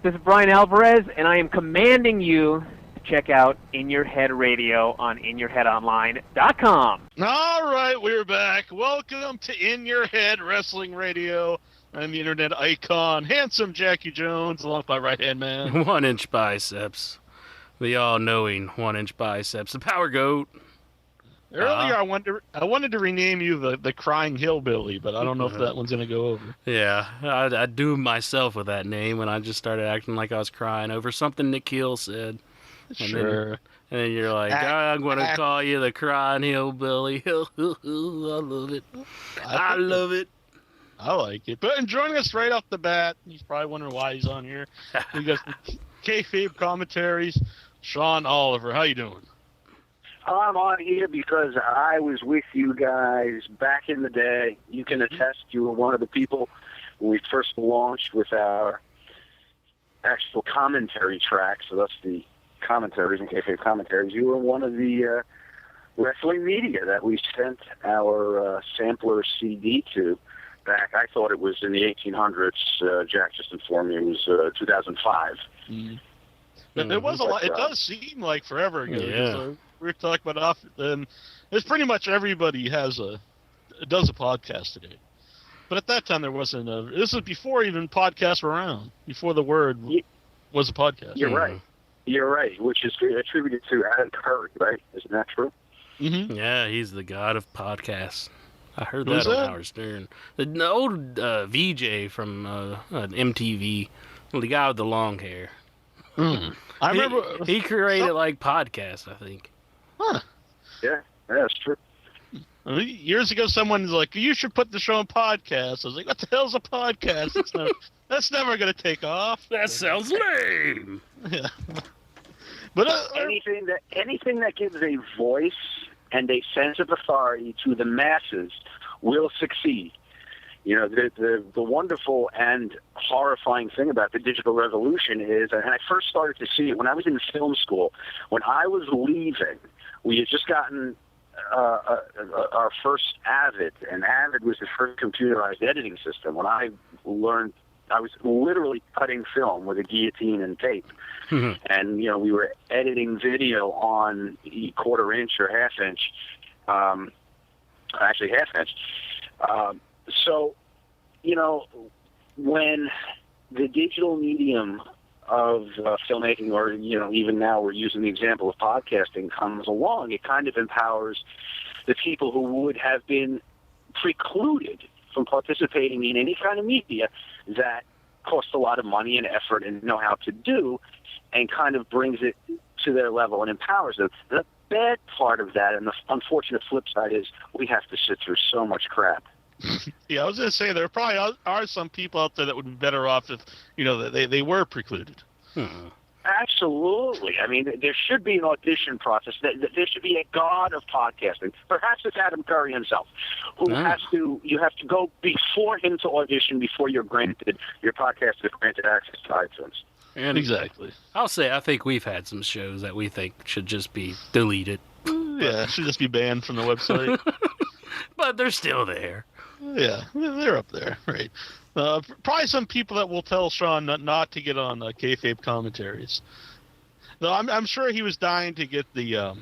This is Brian Alvarez, and I am commanding you to check out In Your Head Radio on InYourHeadOnline.com. All right, we're back. Welcome to In Your Head Wrestling Radio. I'm the internet icon, handsome Jackie Jones, along with my right-hand man. 1-inch biceps. The all-knowing 1-inch biceps. The Power Goat. Earlier, I wanted to rename you the Crying Hillbilly, but I don't know if that one's going to go over. Yeah, I doomed myself with that name when I just started acting like I was crying over something Nick Hill said. Sure. And then you're like, I'm going to call you the Crying Hillbilly. I love it. I love it. I like it. But joining us right off the bat, he's probably wondering why he's on here. We got Kayfabe Commentaries, Sean Oliver. How you doing? I'm on here because I was with you guys back in the day. You can attest you were one of the people when we first launched with our actual commentary track. So that's the commentaries and Kayfabe Commentaries. You were one of the wrestling media that we sent our sampler CD to back. I thought it was in the 1800s. Jack just informed me it was 2005. Mm. But there was a lot. It does seem like forever ago. Yeah. So we were talking about often. It's pretty much everybody does a podcast today. But at that time, there wasn't a. This was before even podcasts were around. Before the word was a podcast. You're right. You're right. Which is attributed to Adam Curry, right? Isn't that true? Mm-hmm. Yeah, he's the god of podcasts. I heard that on Howard Stern. The old VJ from MTV, the guy with the long hair. Mm. I remember he created like podcasts, I think. Huh. Yeah, that's true. Years ago, someone was like, "You should put the show on podcast." I was like, "What the hell's a podcast? That's never going to take off." That sounds lame. Yeah. But anything that gives a voice and a sense of authority to the masses will succeed. You know, the wonderful and horrifying thing about the digital revolution is, and I first started to see it when I was in film school. When I was leaving, we had just gotten our first Avid, and Avid was the first computerized editing system. When I learned, I was literally cutting film with a guillotine and tape. Mm-hmm. And, you know, we were editing video on quarter-inch or half-inch, actually half-inch. So, you know, when the digital medium of filmmaking, or, you know, even now we're using the example of podcasting, comes along, it kind of empowers the people who would have been precluded from participating in any kind of media that costs a lot of money and effort and know how to do, and kind of brings it to their level and empowers them. The bad part of that, and the unfortunate flip side, is we have to sit through so much crap. Yeah, I was going to say there probably are some people out there that would be better off if, you know, they were precluded. Absolutely. I mean, there should be an audition process. There should be a god of podcasting. Perhaps it's Adam Curry himself, who you have to go before him to audition before your podcast is granted access to iTunes. And exactly. I'll say I think we've had some shows that we think should just be deleted. Yeah, should just be banned from the website. But they're still there. Yeah, they're up there, right? Probably some people that will tell Sean not to get on Kayfabe Commentaries. Though I'm sure he was dying to get the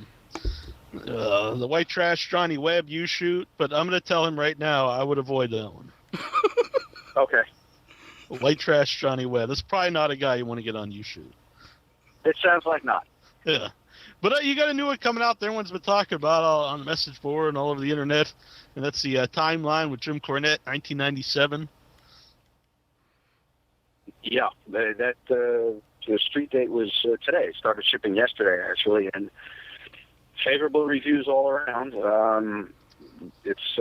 White Trash Johnny Webb U-shoot, but I'm going to tell him right now I would avoid that one. Okay. White Trash Johnny Webb. That's probably not a guy you want to get on U-shoot. It sounds like not. Yeah. But you got a new one coming out there. Everyone's been talking about on the message board and all over the internet. And that's the Timeline with Jim Cornette, 1997. Yeah, the street date was today. It started shipping yesterday, actually, and favorable reviews all around. It's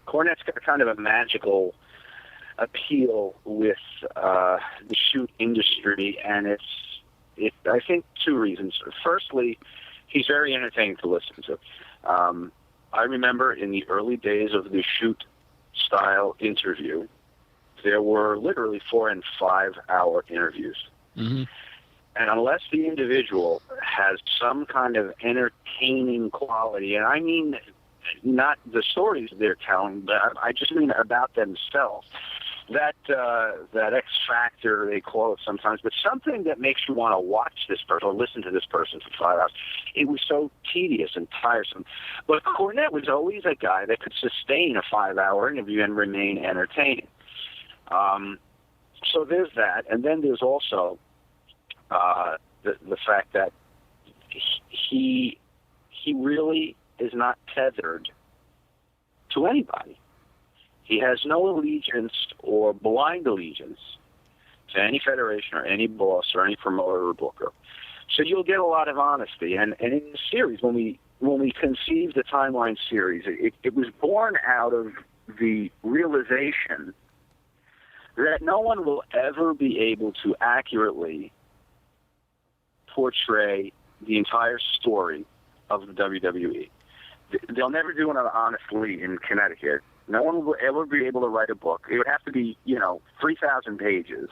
Cornette's got kind of a magical appeal with the shoot industry, and it's I think two reasons. Firstly, he's very entertaining to listen to. I remember in the early days of the shoot-style interview, there were literally 4 and 5 hour interviews. Mm-hmm. And unless the individual has some kind of entertaining quality, and I mean not the stories they're telling, but I just mean about themselves, that X factor, they call it sometimes, but something that makes you want to watch this person or listen to this person for 5 hours. It was so tedious and tiresome. But Cornette was always a guy that could sustain a 5-hour interview and remain entertaining. So there's that, and then there's also the fact that he really is not tethered to anybody. He has no allegiance or blind allegiance to any federation or any boss or any promoter or booker. So you'll get a lot of honesty. And in the series, when we conceived the Timeline series, it was born out of the realization that no one will ever be able to accurately portray the entire story of the WWE. They'll never do it honestly in Connecticut. No one will ever be able to write a book. It would have to be, 3,000 pages.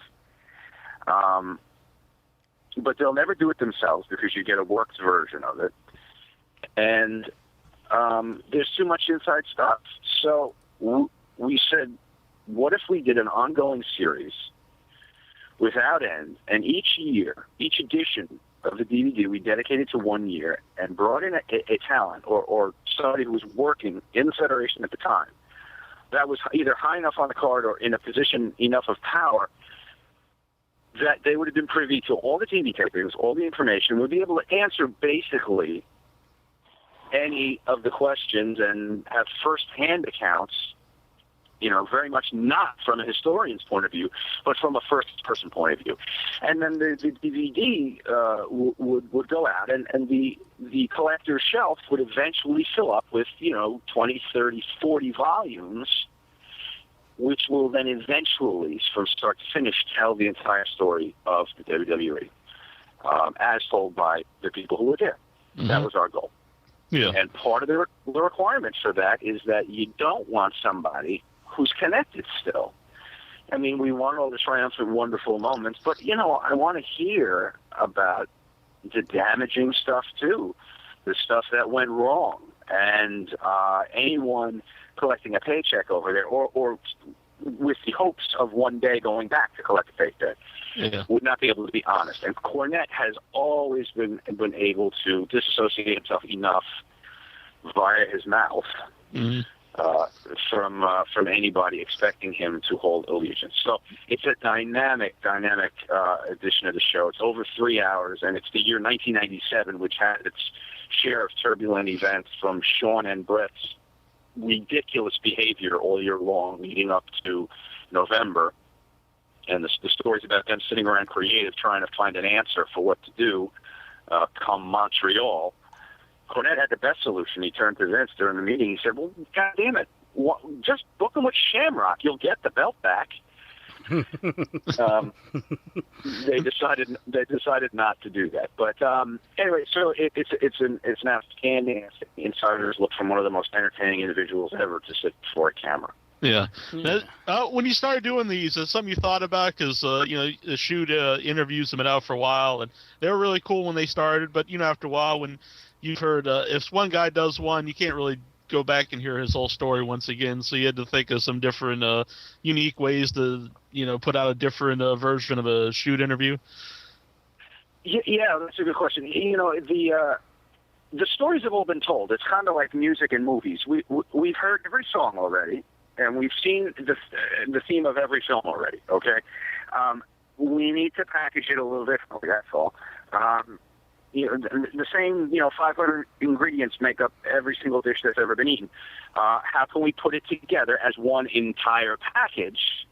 But they'll never do it themselves because you get a worked version of it. And there's too much inside stuff. So we said, what if we did an ongoing series without end, and each year, each edition of the DVD we dedicated to 1 year and brought in a talent or somebody who was working in the Federation at the time that was either high enough on the card or in a position enough of power that they would have been privy to all the TV tapings, all the information, would be able to answer basically any of the questions and have first-hand accounts, very much not from a historian's point of view, but from a first-person point of view. And then the DVD would go out, and the collector's shelf would eventually fill up with, 20, 30, 40 volumes, which will then eventually, from start to finish, tell the entire story of the WWE, as told by the people who were there. Mm-hmm. That was our goal. Yeah. And part of the requirement for that is that you don't want somebody who's connected still. I mean, we want all the triumphant, wonderful moments, but, I want to hear about the damaging stuff, too, the stuff that went wrong. And anyone collecting a paycheck over there or with the hopes of one day going back to collect a paycheck would not be able to be honest. And Cornette has always been able to disassociate himself enough via his mouth from anybody expecting him to hold allegiance. So it's a dynamic edition of the show. It's over 3 hours, and it's the year 1997, which had its share of turbulent events, from Shawn and Brett's ridiculous behavior all year long leading up to November, and the stories about them sitting around creative trying to find an answer for what to do come Montreal. Cornette had the best solution. He turned to Vince during the meeting. He said, well, God damn it, just book him with Shamrock. You'll get the belt back. They decided not to do that. But anyway, so it's an outstanding insider's look from one of the most entertaining individuals ever to sit before a camera. Yeah. When you started doing these, is something you thought about? Because the shoot interviews have been out for a while, and they were really cool when they started. But after a while, when you've heard if one guy does one, you can't really go back and hear his whole story once again. So you had to think of some different unique ways to put out a different version of a shoot interview. Yeah, that's a good question. The stories have all been told. It's kind of like music and movies. We've heard every song already, and we've seen the theme of every film already. Okay, we need to package it a little differently. That's all. The same 500 ingredients make up every single dish that's ever been eaten. How can we put it together as one entire package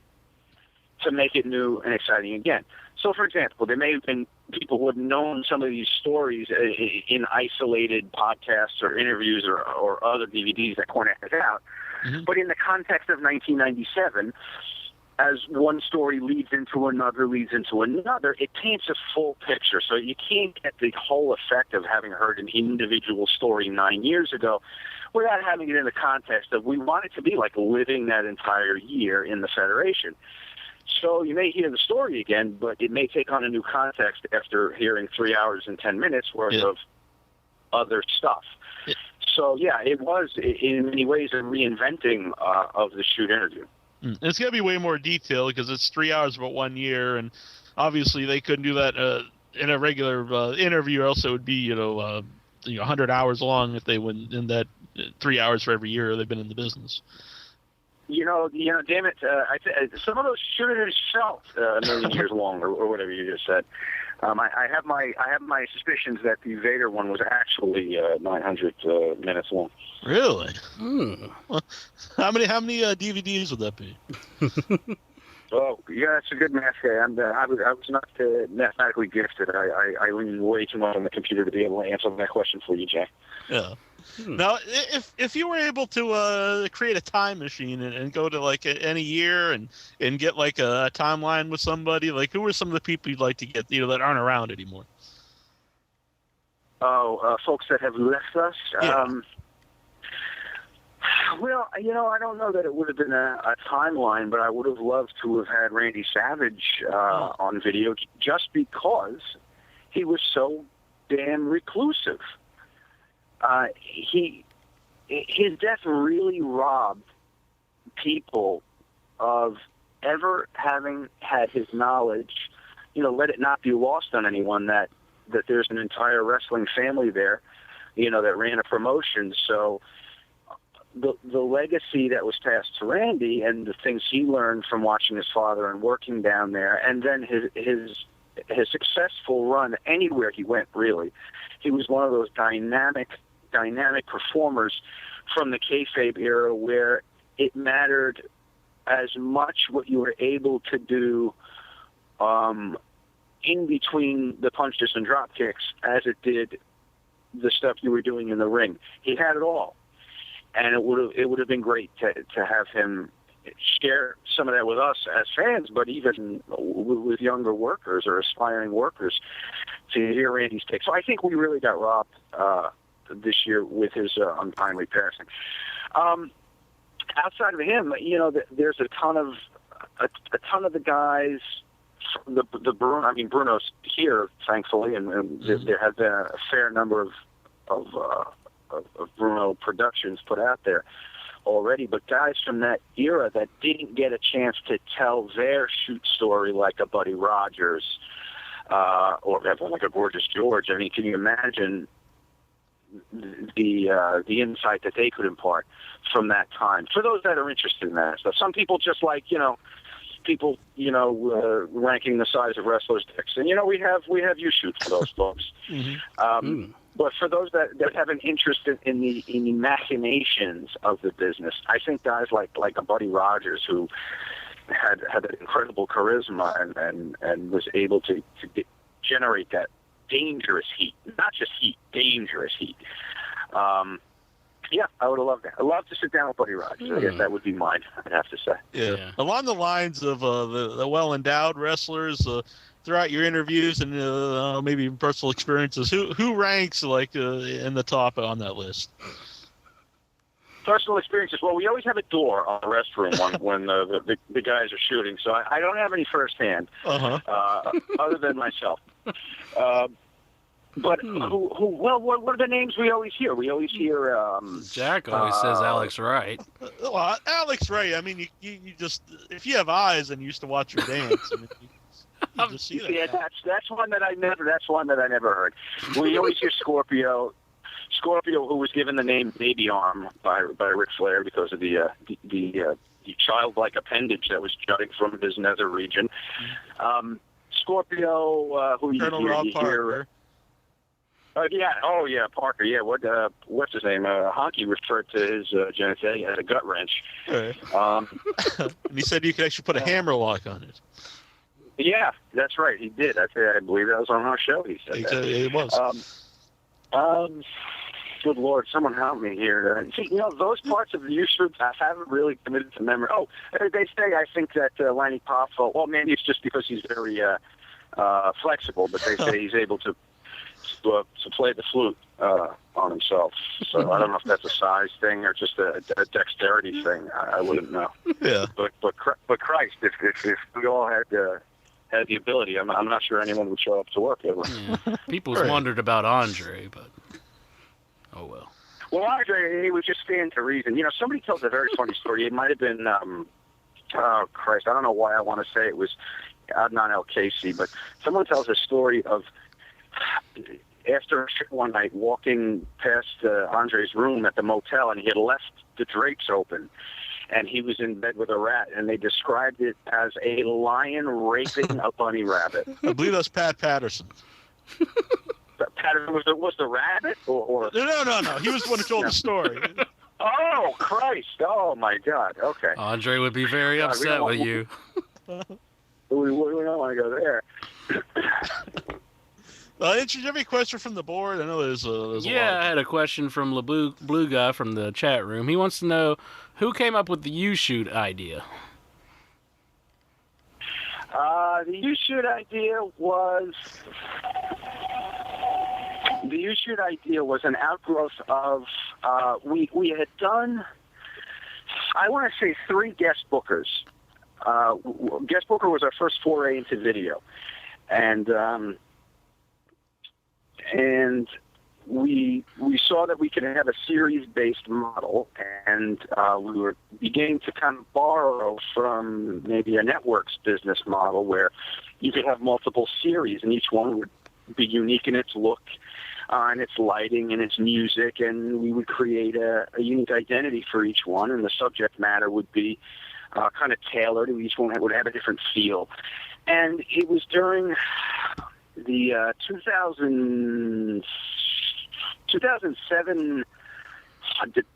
to make it new and exciting again? So, for example, there may have been people who have known some of these stories in isolated podcasts or interviews or other DVDs that Cornette has out. Mm-hmm. But in the context of 1997, as one story leads into another, it paints a full picture. So you can't get the whole effect of having heard an individual story 9 years ago without having it in the context of we want it to be like living that entire year in the Federation. So you may hear the story again, but it may take on a new context after hearing 3 hours and 10 minutes worth of other stuff. Yeah. So, it was in many ways a reinventing of the shoot interview. It's going to be way more detailed because it's 3 hours about 1 year, and obviously they couldn't do that in a regular interview, or else it would be 100 hours long if they went in that 3 hours for every year they've been in the business. Damn it! Some of those should have felt a million years long, or whatever you just said. I have my suspicions that the Vader one was actually 900 minutes long. Really? Well, how many DVDs would that be? Oh, yeah, that's a good math guy. I was not mathematically gifted. I lean way too much on the computer to be able to answer that question for you, Jay. Yeah. Now, if you were able to create a time machine and go to like any year and get like a timeline with somebody, like who are some of the people you'd like to get that aren't around anymore? Oh, folks that have left us. Yeah. Well, I don't know that it would have been a timeline, but I would have loved to have had Randy Savage on video just because he was so damn reclusive. His death really robbed people of ever having had his knowledge. Let it not be lost on anyone that there's an entire wrestling family there, that ran a promotion. So the legacy that was passed to Randy and the things he learned from watching his father and working down there, and then his successful run anywhere he went, really. He was one of those dynamic performers from the kayfabe era where it mattered as much what you were able to do in between the punches and drop kicks as it did the stuff you were doing in the ring. He had it all. And it would have been great to have him share some of that with us as fans, but even with younger workers or aspiring workers to hear Randy's take. So I think we really got robbed this year with his untimely passing. Outside of him, there's a ton of the guys. The Bruno. I mean, Bruno's here, thankfully, and there have been a fair number of Bruno productions put out there already, but guys from that era that didn't get a chance to tell their shoot story like a Buddy Rogers or like a Gorgeous George. I mean, can you imagine the insight that they could impart from that time for those that are interested in that stuff? Some people just like people ranking the size of wrestlers' dicks, and we have you shoot for those folks. But for those that have an interest in the machinations of the business, I think guys like a Buddy Rogers, who had an incredible charisma and was able to generate that dangerous heat, not just heat, dangerous heat. Yeah, I would have loved that. I'd love to sit down with Buddy Rogers. I guess that would be mine, I'd have to say. Yeah. Along the lines of the well-endowed wrestlers, throughout your interviews and maybe personal experiences, who ranks like in the top on that list? Personal experiences. Well, we always have a door on the restroom when the guys are shooting, so I don't have any firsthand, other than myself. But what are the names we always hear? We always hear Jack always says Alex Wright. Well, Alex Wright. I mean, you just, if you have eyes and you used to watch her dance, I mean, you just see that. Yeah, that's one that I never heard. We always hear Scorpio, who was given the name Baby Arm by Ric Flair because of the childlike appendage that was jutting from his nether region. Scorpio, who Colonel you Rob hear. Parker. Parker. Yeah, what's his name? Honky referred to his genitalia as a gut wrench. Right. And he said you could actually put a hammer lock on it. Yeah, that's right. He did. I believe that was on our show. He said that. It was. Good Lord, someone help me here. See, those parts of the YouTube I haven't really committed to memory. Oh, they say I think that Lanny Poffo. Well, maybe it's just because he's very flexible, but they say he's able to play the flute on himself. So I don't know if that's a size thing or just a dexterity thing. I wouldn't know. Yeah. But Christ, if we all had the ability, I'm not sure anyone would show up to work ever. Yeah. People's wondered about Andre, but oh well. Well, Andre, he would just stand to reason. Somebody tells a very funny story. It might have been oh Christ, I don't know why I want to say it was Adnan El-Casey, but someone tells a story of after a show one night walking past Andre's room at the motel, and he had left the drapes open, and he was in bed with a rat, and they described it as a lion raping a bunny rabbit. I believe that's Pat Patterson. Patterson was the rabbit, or No. He was the one who told the story. Oh Christ! Oh my God! Okay. Andre would be very upset with you. We don't want to go there. Did you have any question from the board? I know there's a lot. I had a question from Blue Guy from the chat room. He wants to know who came up with the U-shoot idea. The U-shoot idea was an outgrowth of we had done, I want to say, 3 guest bookers. Guest booker was our first foray into video, and we saw that we could have a series-based model, and we were beginning to kind of borrow from maybe a network's business model where you could have multiple series, and each one would be unique in its look, and its lighting, and its music, and we would create a unique identity for each one, and the subject matter would be kind of tailored. Each one would have a different feel. And it was during the 2007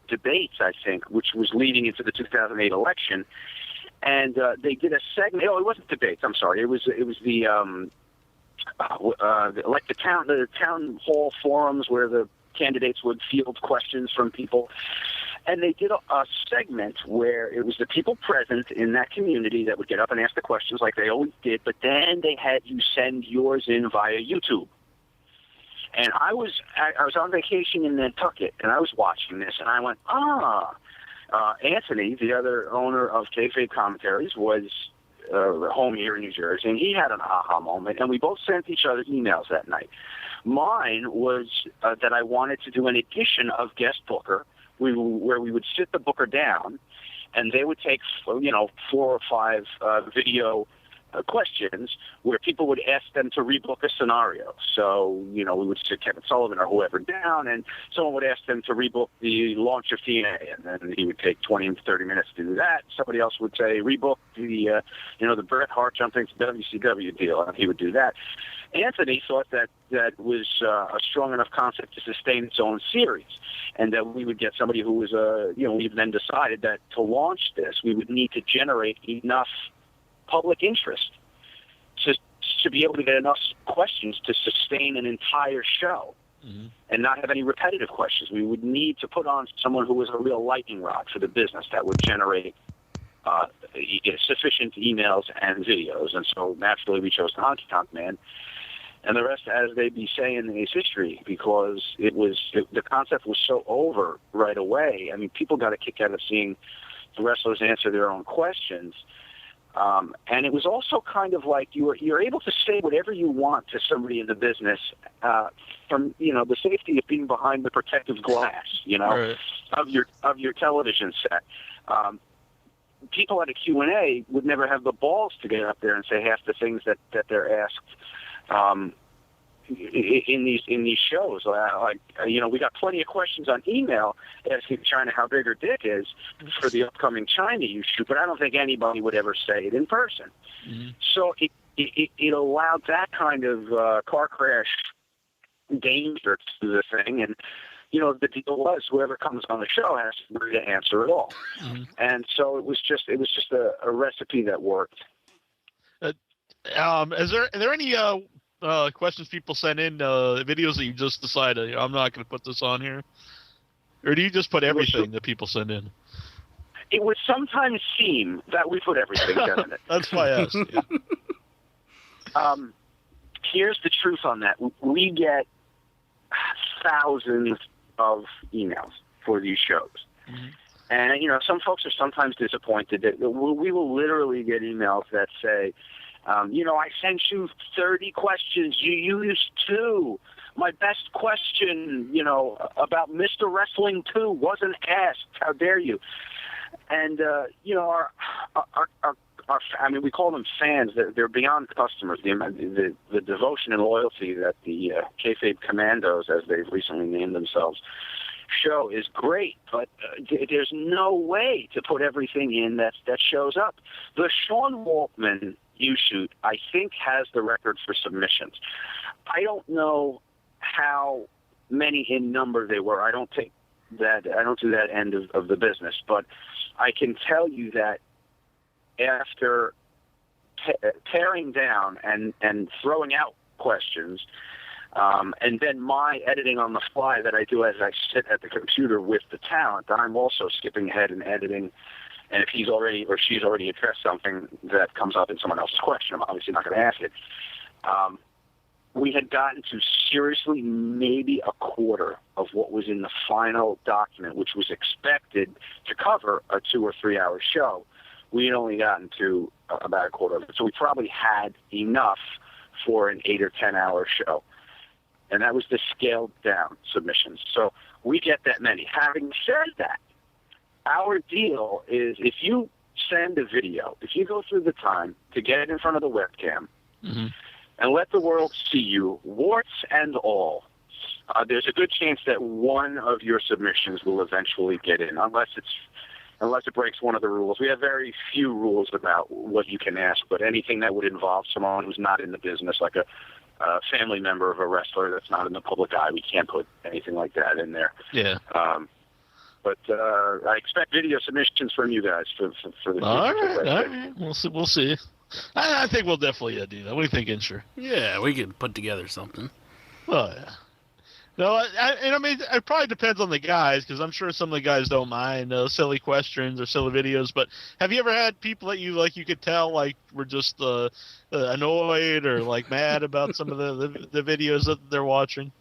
debates, I think, which was leading into the 2008 election. And they did a segment. Oh, it wasn't debates. I'm sorry. It was the like the town hall forums where the candidates would field questions from people. And they did a segment where it was the people present in that community that would get up and ask the questions like they always did, but then they had you send yours in via YouTube. And I was on vacation in Nantucket, and I was watching this, and I went, Anthony, the other owner of Kayfabe Commentaries, was home here in New Jersey, and he had an aha moment, and we both sent each other emails that night. Mine was that I wanted to do an edition of Guest Booker, where we would sit the booker down, and they would take 4 or 5 video questions where people would ask them to rebook a scenario. So, we would sit Kevin Sullivan or whoever down, and someone would ask them to rebook the launch of TNA, and then he would take 20 to 30 minutes to do that. Somebody else would say, rebook the, the Bret Hart jumping to WCW deal, and he would do that. Anthony thought that was a strong enough concept to sustain its own series, and that we would get somebody who was, we then decided that to launch this, we would need to generate enough public interest to be able to get enough questions to sustain an entire show, and not have any repetitive questions. We would need to put on someone who was a real lightning rod for the business that would generate sufficient emails and videos. And so naturally we chose the Honky Tonk Man. And the rest, as they be saying, is history, because the concept was so over right away. I mean, people got a kick out of seeing the wrestlers answer their own questions. And it was also kind of like you're able to say whatever you want to somebody in the business from the safety of being behind the protective glass, right, of your television set. People at a Q&A would never have the balls to get up there and say half the things that they're asked in these shows. We got plenty of questions on email asking China how big her dick is for the upcoming China shoot, but I don't think anybody would ever say it in person. So it allowed that kind of car crash danger to the thing, and the deal was whoever comes on the show has to agree to answer it all. And so it was just a recipe that worked. Are there any questions people send in, videos that you just decided, I'm not going to put this on here? Or do you just put everything that people send in? It would sometimes seem that we put everything, doesn't it? That's why I asked. Yeah. Here's the truth on that. We get thousands of emails for these shows. And, some folks are sometimes disappointed that we will literally get emails that say, I sent you 30 questions. You used 2. My best question, about Mr. Wrestling 2 wasn't asked. How dare you? And I mean, we call them fans. They're beyond customers. The devotion and loyalty that the Kayfabe Commandos, as they've recently named themselves, show is great. But there's no way to put everything in that shows up. The Sean Waltman U-Shoot, I think, has the record for submissions. I don't know how many in number they were. I don't do that end of the business, but I can tell you that after tearing down and throwing out questions, and then my editing on the fly that I do as I sit at the computer with the talent, I'm also skipping ahead and editing. And if he's already or she's already addressed something that comes up in someone else's question, I'm obviously not going to ask it. We had gotten to seriously maybe a quarter of what was in the final document, which was expected to cover a 2 or 3 hour show. We had only gotten to about a quarter of it. So we probably had enough for an 8 or 10 hour show. And that was the scaled down submissions. So we get that many. Having said that, our deal is if you send a video, if you go through the time to get it in front of the webcam, mm-hmm. and let the world see you, warts and all, there's a good chance that one of your submissions will eventually get in, unless it breaks one of the rules. We have very few rules about what you can ask, but anything that would involve someone who's not in the business, like a family member of a wrestler that's not in the public eye, we can't put anything like that in there. Yeah. But I expect video submissions from you guys for the future. All right. We'll see. I think we'll definitely do that. What do you think, Insure? Yeah, we could put together something. Oh, yeah. No, I mean, it probably depends on the guys, because I'm sure some of the guys don't mind silly questions or silly videos. But have you ever had people that you could tell were just annoyed or mad about some of the videos that they're watching?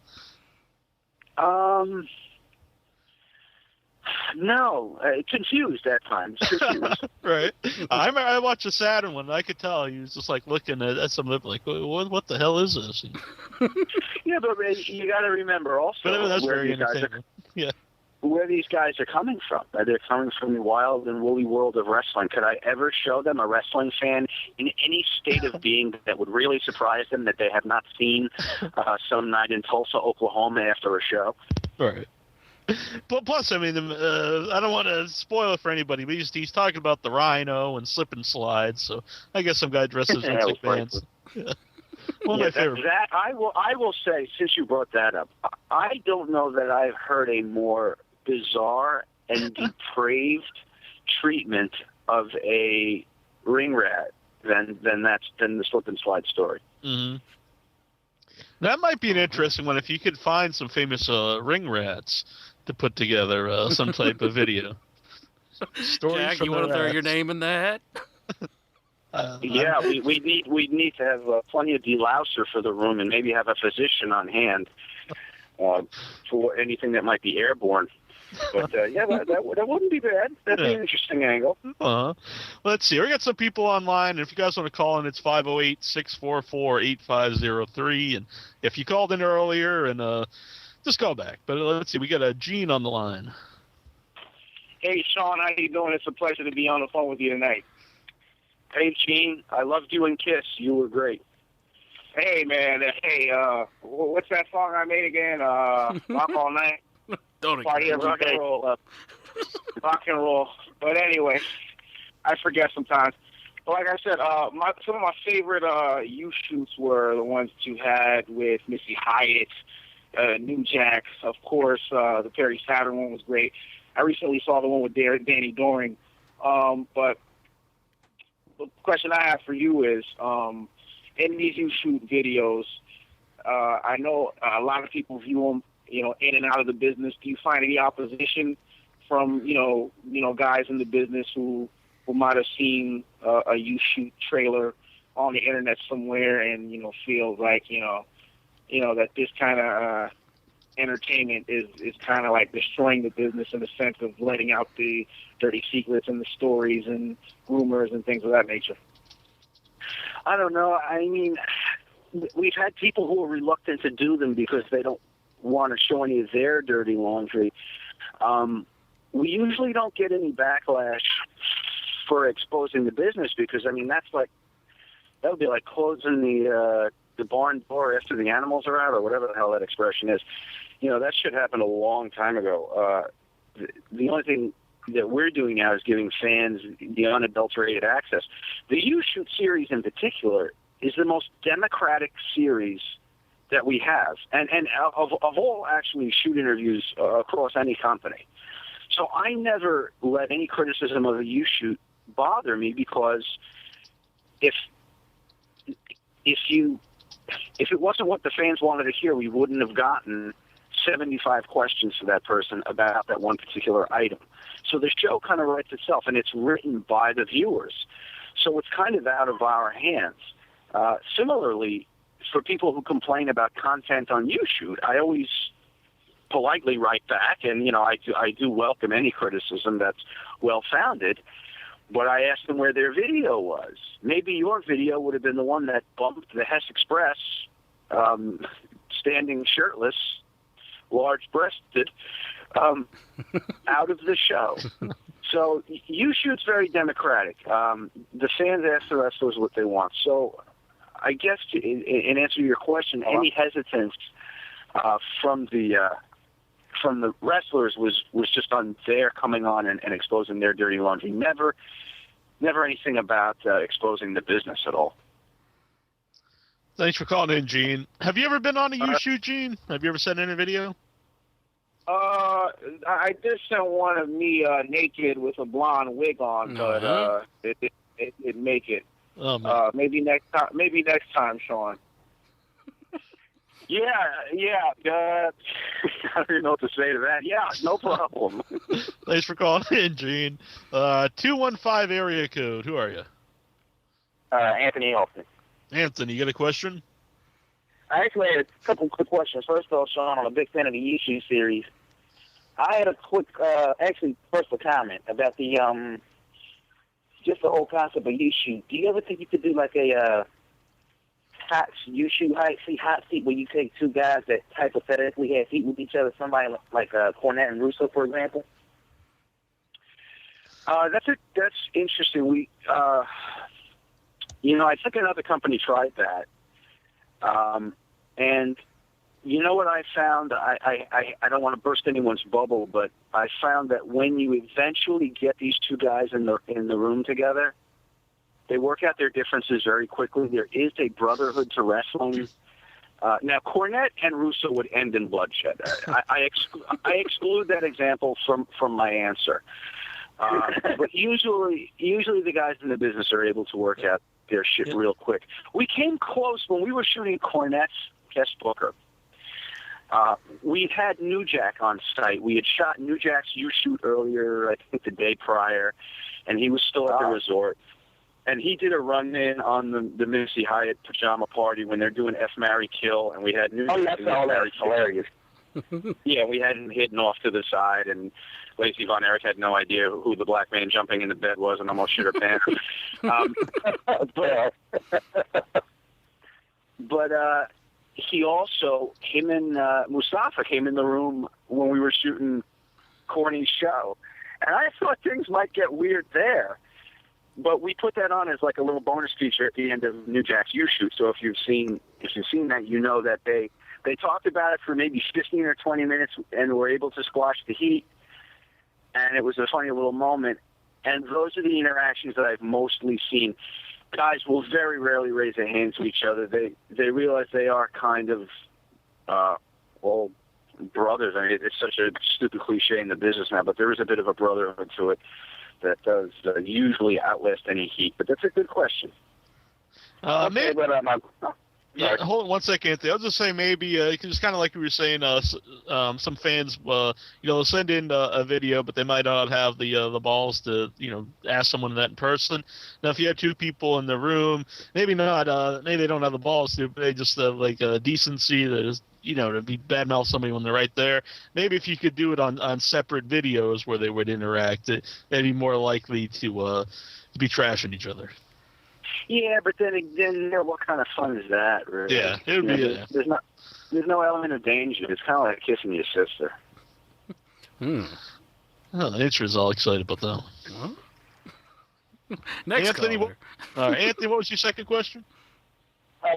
No, confused at times. Confused. Right. I remember I watched the Saturn one, and I could tell he was just looking at some of it what the hell is this? Yeah, but you got to remember also that's very entertaining. Yeah. Where these guys are coming from. They're coming from the wild and woolly world of wrestling. Could I ever show them a wrestling fan in any state of being that would really surprise them that they have not seen some night in Tulsa, Oklahoma after a show? Right. But plus, I mean, I don't want to spoil it for anybody, but he's talking about the Rhino and slip and slide. So I guess some guy dresses in Vince McMahon's. Yeah. One of my favorite. I will say, since you brought that up, I don't know that I've heard a more bizarre and depraved treatment of a ring rat than the slip and slide story. Mm-hmm. That might be an interesting one if you could find some famous ring rats to put together some type of video. Jack, you want to throw your name in that? Yeah, we need to have plenty of delouser for the room, and maybe have a physician on hand for anything that might be airborne. But yeah, that wouldn't be bad. That'd be an interesting angle. Let's see. We got some people online. If you guys want to call in, it's 508-644-8503. And if you called in earlier, and just call back. But let's see. We got a Gene on the line. Hey, Sean, how you doing? It's a pleasure to be on the phone with you tonight. Hey, Gene. I loved you in Kiss. You were great. Hey, man. Hey, what's that song I made again? Rock All Night? Don't Party of rock and roll. Rock and roll. But anyway, I forget sometimes. But like I said, some of my favorite U-shoots were the ones that you had with Missy Hyatt, New Jack. Of course, the Perry Saturn one was great. I recently saw the one with Danny Doring. But the question I have for you is, in these U-shoot videos, I know a lot of people view them, in and out of the business. Do you find any opposition from, guys in the business who might have seen a U-shoot trailer on the internet somewhere and, feel like, that this kind of entertainment is kind of like destroying the business in the sense of letting out the dirty secrets and the stories and rumors and things of that nature? I don't know. I mean, we've had people who are reluctant to do them because they don't want to show any of their dirty laundry. we usually don't get any backlash for exposing the business because, I mean, that would be like closing the barn door after the animals are out or whatever the hell that expression is. You know, that should happen a long time ago. The only thing that we're doing now is giving fans the unadulterated access. The You Shoot series in particular is the most democratic series that we have, and of all actually shoot interviews across any company. So I never let any criticism of a You Shoot bother me because if it wasn't what the fans wanted to hear, we wouldn't have gotten 75 questions to that person about that one particular item. So the show kind of writes itself, and it's written by the viewers. So it's kind of out of our hands. Similarly, for people who complain about content on You Shoot, I always politely write back, and you know, I do welcome any criticism that's well-founded, but I ask them where their video was. Maybe your video would have been the one that bumped the Hess Express, standing shirtless, large-breasted, out of the show. So You Shoot's very democratic. The fans ask the wrestlers what they want. So I guess in answer to your question, any hesitance from the wrestlers was just on their coming on and exposing their dirty laundry. Never anything about exposing the business at all. Thanks for calling in, Gene. Have you ever been on a You Shoot, Gene? Have you ever sent in a video? I did send one of me naked with a blonde wig on, but it didn't make it. Oh, man. Maybe next time, Sean. Yeah. I don't even know what to say to that. Yeah, no problem. Thanks for calling in, Gene. 215 area code. Who are you? Anthony Austin. Anthony, you got a question? I actually had a couple quick questions. First off, Sean, I'm a big fan of the You Shoot series. I had a quick, first a comment about the, just the whole concept of You Shoot. Do you ever think you could do like a You Shoot hot seat where you take two guys that hypothetically have heat with each other, somebody like Cornette and Russo, for example? That's interesting. We, I think another company tried that. And you know what I found? I don't want to burst anyone's bubble, but I found that when you eventually get these two guys in the room together, they work out their differences very quickly. There is a brotherhood to wrestling. Now, Cornette and Russo would end in bloodshed. I exclude that example from my answer. But usually the guys in the business are able to work out their shit real quick. We came close when we were shooting Cornette's guest booker. We had New Jack on site. We had shot New Jack's You Shoot earlier, I think the day prior, and he was still at the resort. And he did a run-in on the Missy Hyatt pajama party when they're doing F, Marry, Kill, and we had New Jack. Oh, that's hilarious. Yeah, we had him hidden off to the side, and Lacey Von Erich had no idea who the black man jumping in the bed was and almost shit her pants. But he also, him and Mustafa came in the room when we were shooting Corny's show. And I thought things might get weird there. But we put that on as like a little bonus feature at the end of New Jack's You Shoot. So if you've seen that, you know that they talked about it for maybe 15 or 20 minutes and were able to squash the heat. And it was a funny little moment. And those are the interactions that I've mostly seen. Guys will very rarely raise their hands to each other. They realize they are kind of all brothers. I mean, it's such a stupid cliche in the business now, but there is a bit of a brotherhood to it that does usually outlast any heat. But that's a good question. Maybe, hold on 1 second, Anthony. I was just saying maybe, just kind of like we were saying, some fans, send in a video, but they might not have the balls to, ask someone that in person. Now, if you have two people in the room, maybe not, maybe they don't have the balls to, but they just have like a decency that is, to be badmouth somebody when they're right there. Maybe if you could do it on separate videos where they would interact, they'd be more likely to be trashing each other. Yeah, but then what kind of fun is that, really? Yeah, it would be. There's no element of danger. It's kind of like kissing your sister. Oh, Nature's all excited about that one. Next Anthony, caller. Anthony, what was your second question?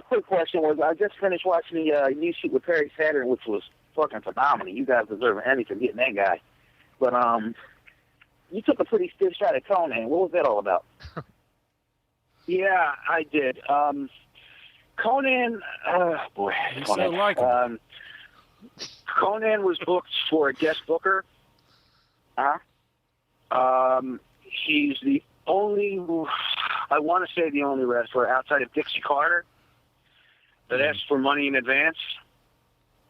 Quick question was, I just finished watching the new shoot with Perry Saturn, which was fucking phenomenal. You guys deserve an Emmy for getting that guy. But you took a pretty stiff shot at Conan. What was that all about? Yeah, I did. Conan, boy, He's Conan. so likable. Conan was booked for a guest booker. He's the only, I want to say the only wrestler outside of Dixie Carter that asked for money in advance,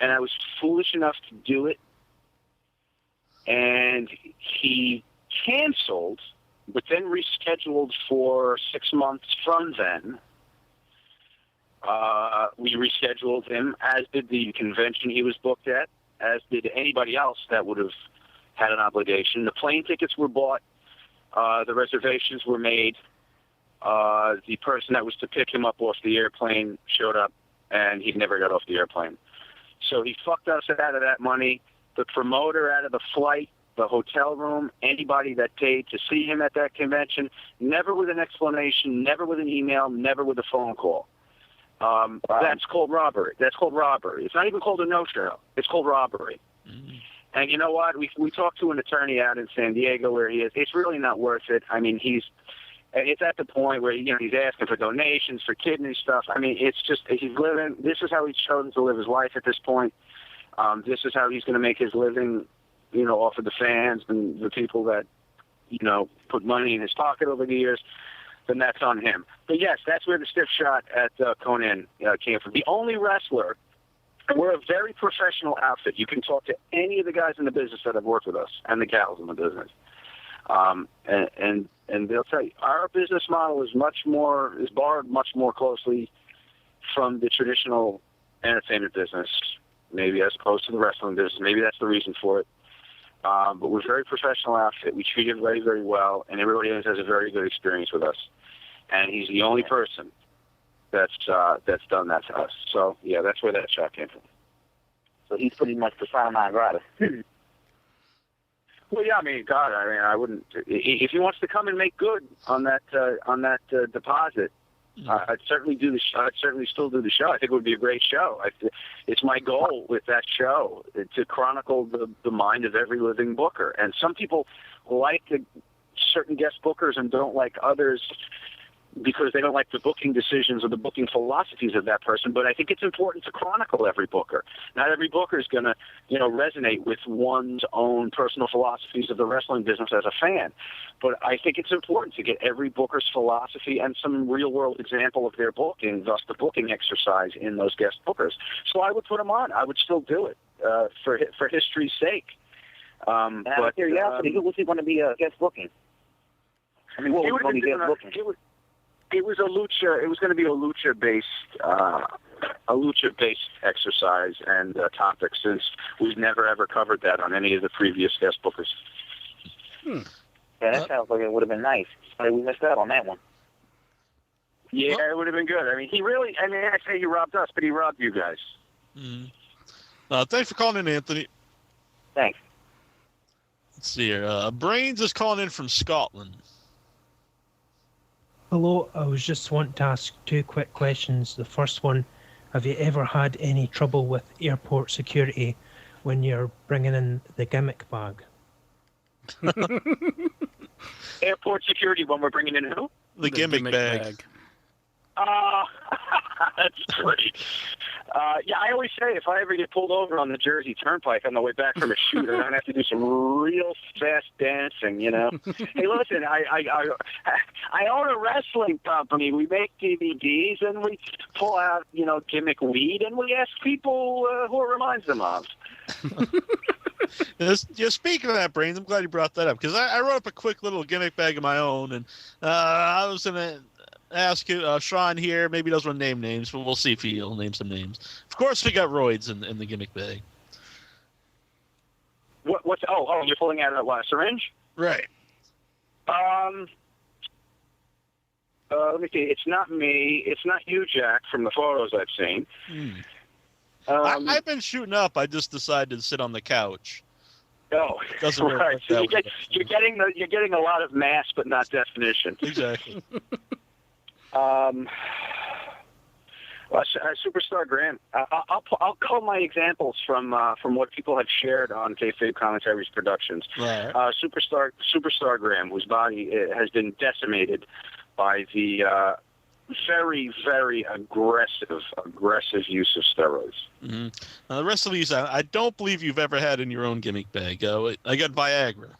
and I was foolish enough to do it. And he canceled, but then rescheduled for 6 months from then. We rescheduled him, as did the convention he was booked at, as did anybody else that would have had an obligation. The plane tickets were bought. The reservations were made. The person that was to pick him up off the airplane showed up, and he never got off the airplane. So he fucked us out of that money, the promoter out of the flight, the hotel room, anybody that paid to see him at that convention, never with an explanation, never with an email, never with a phone call. That's called robbery. That's called robbery. It's not even called a no-show. It's called robbery. Mm-hmm. And you know what? We talked to an attorney out in San Diego where he is. It's really not worth it. I mean, it's at the point where, you know, he's asking for donations for kidney stuff. I mean, it's just, he's living, this is how he's chosen to live his life at this point. This is how he's going to make his living, you know, off of the fans and the people that, you know, put money in his pocket over the years. Then that's on him. But yes, that's where the stiff shot at Conan came from. The only wrestler, we're a very professional outfit. You can talk to any of the guys in the business that have worked with us and the gals in the business. And they'll tell you, our business model is borrowed much more closely from the traditional entertainment business, maybe as opposed to the wrestling business. Maybe that's the reason for it. But we're a very professional outfit. We treat everybody very well, and everybody else has a very good experience with us. And he's the only person that's done that to us. So, yeah, that's where that shot came from. So he's pretty much persona non grata. Well, yeah, I mean, God, I wouldn't. If he wants to come and make good on that deposit, I'd certainly do the. I'd certainly still do the show. I think it would be a great show. It's my goal with that show to chronicle the mind of every living booker. And some people like certain guest bookers and don't like others because they don't like the booking decisions or the booking philosophies of that person. But I think it's important to chronicle every booker. Not every booker is going to, you know, resonate with one's own personal philosophies of the wrestling business as a fan. But I think it's important to get every booker's philosophy and some real-world example of their booking, thus the booking exercise in those guest bookers. So I would put them on. I would still do it for history's sake. Out of curiosity, who was he going to be guest booking? I mean, what was going to be guest booking? It was a lucha. It was going to be a lucha-based exercise and topic, since we've never ever covered that on any of the previous guest bookers. Yeah, that sounds like it would have been nice. We missed out on that one. Yeah, it would have been good. I mean, I say he robbed us, but he robbed you guys. Thanks for calling in, Anthony. Thanks. Let's see here. Brains is calling in from Scotland. Hello, I was just wanting to ask 2 quick questions. The first one, have you ever had any trouble with airport security when you're bringing in the gimmick bag? Airport security when we're bringing in who? The gimmick bag. That's great. Yeah, I always say if I ever get pulled over on the Jersey Turnpike on the way back from a shoot, I'm gonna have to do some real fast dancing, you know. Hey, listen, I own a wrestling company. We make DVDs and we pull out, you know, gimmick weed, and we ask people who it reminds them of. Speaking of that, Brains, I'm glad you brought that up, because I wrote up a quick little gimmick bag of my own, and I was gonna ask Sean here. Maybe he doesn't want to name names, but we'll see if he'll name some names. Of course, we got roids in the gimmick bag. What's you're pulling out a syringe? Right. Let me see. It's not me. It's not you, Jack, from the photos I've seen. I've been shooting up. I just decided to sit on the couch. Oh, Doesn't really right. work So that way. you're getting a lot of mass, but not definition. Exactly. Superstar Graham. I'll call my examples from what people have shared on Kayfabe Commentaries Productions. Right. Superstar Graham, whose body has been decimated by the very, very aggressive use of steroids. Mm-hmm. The rest of these, I don't believe you've ever had in your own gimmick bag. I got Viagra.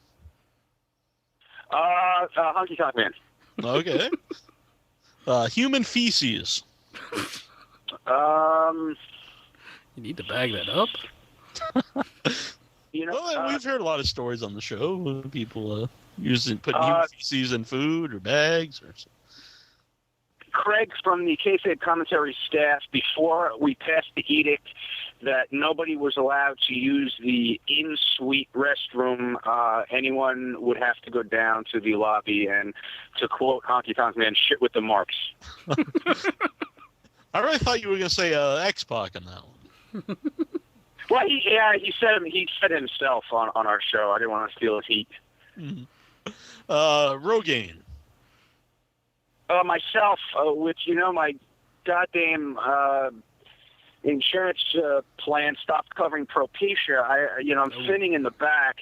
Honky Tonk Man. Okay. Human feces. You need to bag that up. We've heard a lot of stories on the show when people putting human feces in food or bags or something. Craig from the Kayfabe Commentary staff, before we passed the edict that nobody was allowed to use the in-suite restroom, anyone would have to go down to the lobby and, to quote Honky Tonk Man, shit with the marks. I really thought you were going to say X-Pac on that one. Well, he said it himself on our show. I didn't want to steal his heat. Mm-hmm. Rogaine. Myself, with my goddamn insurance plan stopped covering Propecia. I'm thinning in the back,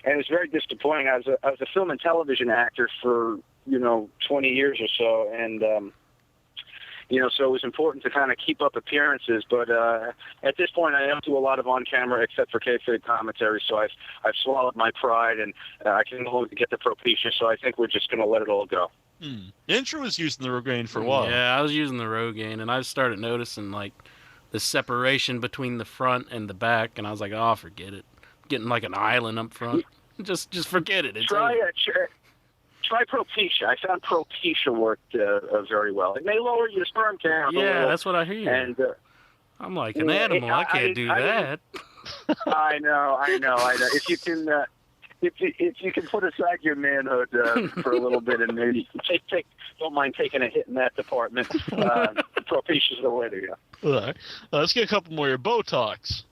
and it's very disappointing. I was a film and television actor for 20 years or so, and so it was important to kind of keep up appearances. But at this point, I don't do a lot of on-camera except for Kayfabe Commentary, so I've swallowed my pride, and I can no longer get the Propecia, so I think we're just going to let it all go. Intro was using the Rogaine for a while. Yeah, I was using the Rogaine, and I started noticing, like, the separation between the front and the back, and I was like, oh, forget it. Getting like an island up front. Just forget it. It's Try Propecia. I found Propecia worked very well. It may lower your sperm count. Yeah, that's what I hear. And I'm like an animal. I can't do that. I know. If you can, if you can put aside your manhood for a little bit and maybe don't mind taking a hit in that department, Propecia's the way to go. All right. Let's get a couple more here. Botox.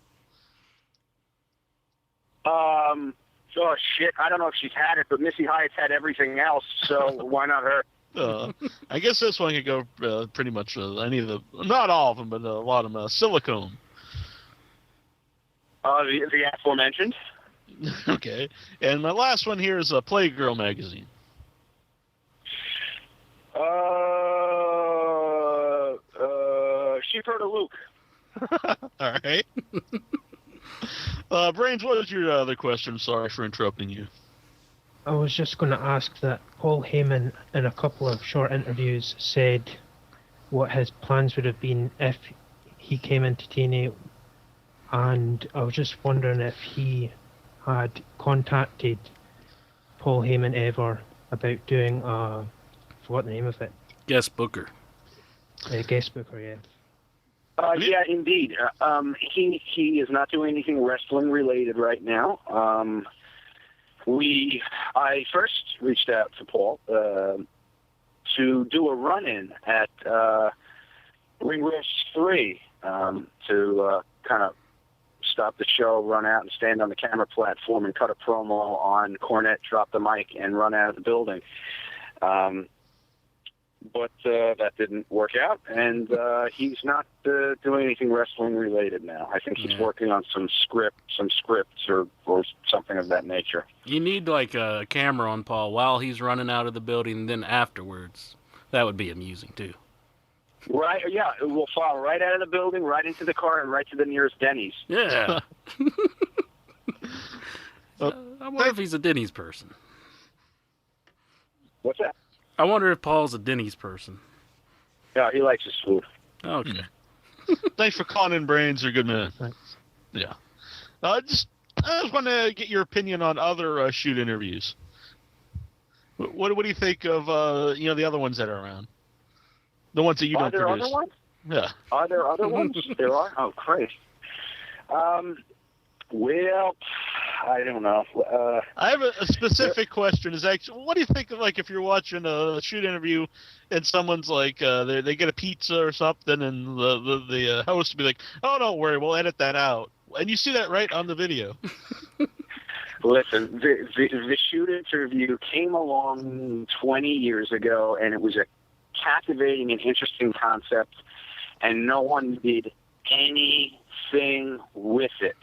Oh, shit. I don't know if she's had it, but Missy Hyatt's had everything else, so why not her? I guess this one could go pretty much any of not all of them, but a lot of them. Silicone. The aforementioned. Okay. And my last one here is Playgirl magazine. Sheep heard of Luke. All right. Brains, what was your other question? Sorry for interrupting you. I was just going to ask that Paul Heyman, in a couple of short interviews, said what his plans would have been if he came into TNA, and I was just wondering if he had contacted Paul Heyman ever about doing forgot the name of it. Guest booker. Guest booker, yeah. Yeah, indeed. He is not doing anything wrestling related right now. I first reached out to Paul to do a run-in at Ring Rose 3 to kind of stop the show, run out and stand on the camera platform and cut a promo on Cornette, drop the mic, and run out of the building. But that didn't work out, and he's not doing anything wrestling related now. I think he's working on some scripts or something of that nature. You need like a camera on Paul while he's running out of the building, and then afterwards. That would be amusing too. Right? Yeah, we'll fall right out of the building, right into the car, and right to the nearest Denny's. Yeah. I wonder if he's a Denny's person. What's that? I wonder if Paul's a Denny's person. Yeah, he likes his food. Okay. Thanks for calling in, Brains. You're a good man. Thanks. Yeah. I just want to get your opinion on other shoot interviews. What do you think of the other ones that are around? The ones that you don't produce. Are there other ones? Yeah. Are there other ones? There are? Oh, great. Well, I don't know. I have a specific question. Is actually, what do you think of, like, if you're watching a shoot interview and someone's like, they get a pizza or something, and the host will be like, "Oh, don't worry, we'll edit that out," and you see that right on the video. Listen, the shoot interview came along 20 years ago, and it was a captivating and interesting concept, and no one did anything with it.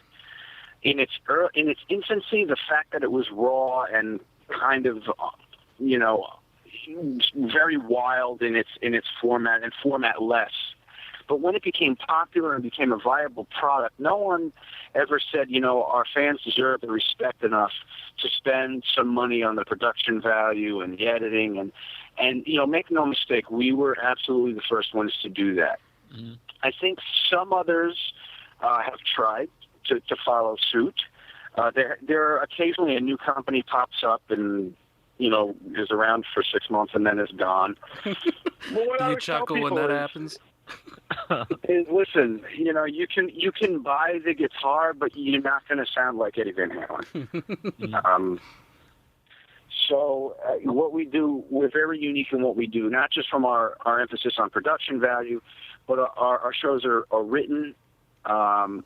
In its infancy, the fact that it was raw and kind of, very wild in its format and format-less. But when it became popular and became a viable product, no one ever said, our fans deserve the respect enough to spend some money on the production value and the editing. And make no mistake, we were absolutely the first ones to do that. Mm-hmm. I think some others have tried to follow suit. There occasionally a new company pops up and is around for 6 months and then is gone. Do you chuckle when that happens? Listen, you can buy the guitar, but you're not going to sound like Eddie Van Halen. So what we do, we're very unique in what we do, not just from our emphasis on production value, but our shows are written. Some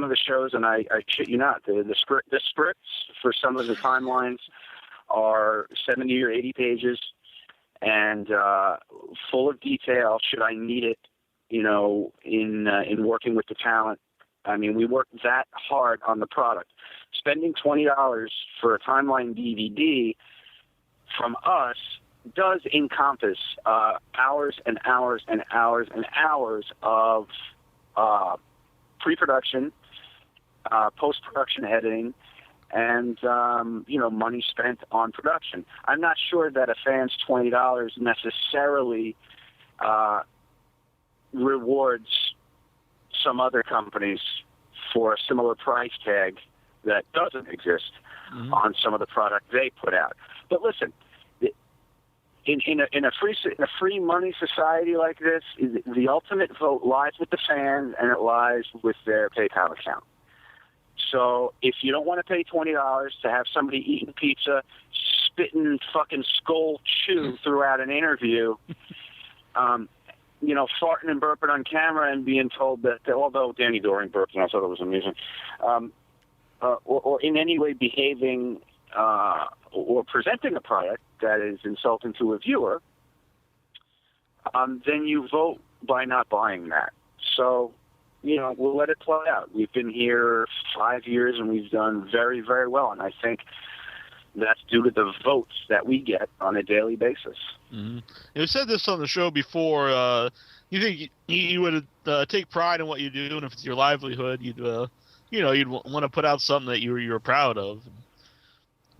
of the shows, and I shit you not, the scripts for some of the timelines are 70 or 80 pages and full of detail should I need it, in working with the talent. I mean, we work that hard on the product. Spending $20 for a timeline DVD from us does encompass hours and hours and hours and hours of pre-production, post-production editing, and money spent on production. I'm not sure that a fan's $20 necessarily rewards some other companies for a similar price tag that doesn't exist on some of the product they put out. But listen, in a free money society like this, the ultimate vote lies with the fans, and it lies with their PayPal account. So if you don't want to pay $20 to have somebody eating pizza, spitting fucking skull chew throughout an interview, farting and burping on camera and being told that, although Danny Doring burped and I thought it was amusing, or in any way behaving or presenting a product that is insulting to a viewer, then you vote by not buying that. So, we'll let it play out. We've been here 5 years and we've done very, very well. And I think that's due to the votes that we get on a daily basis. Mm-hmm. You said this on the show before. You think you would take pride in what you do, and if it's your livelihood, you'd want to put out something that you're proud of.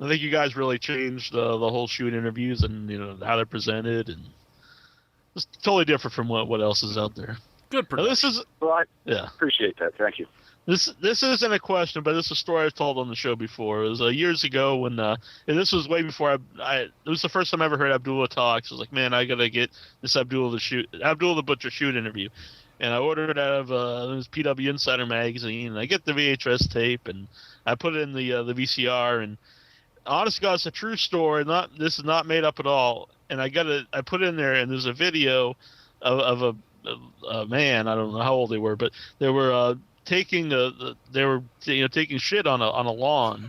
I think you guys really changed the whole shoot interviews and how they're presented, and it's totally different from what else is out there. Good production. I appreciate that. Thank you. This isn't a question, but this is a story I've told on the show before. It was years ago when, and this was way before it was the first time I ever heard Abdullah talk. So I was like, man, I gotta get this Abdullah the Butcher shoot interview. And I ordered it out of it was PW Insider magazine, and I get the VHS tape, and I put it in the VCR, and honest to God, it's a true story. This is not made up at all. And I put it in there, and there's a video of a man. I don't know how old they were, but they were taking taking shit on a lawn,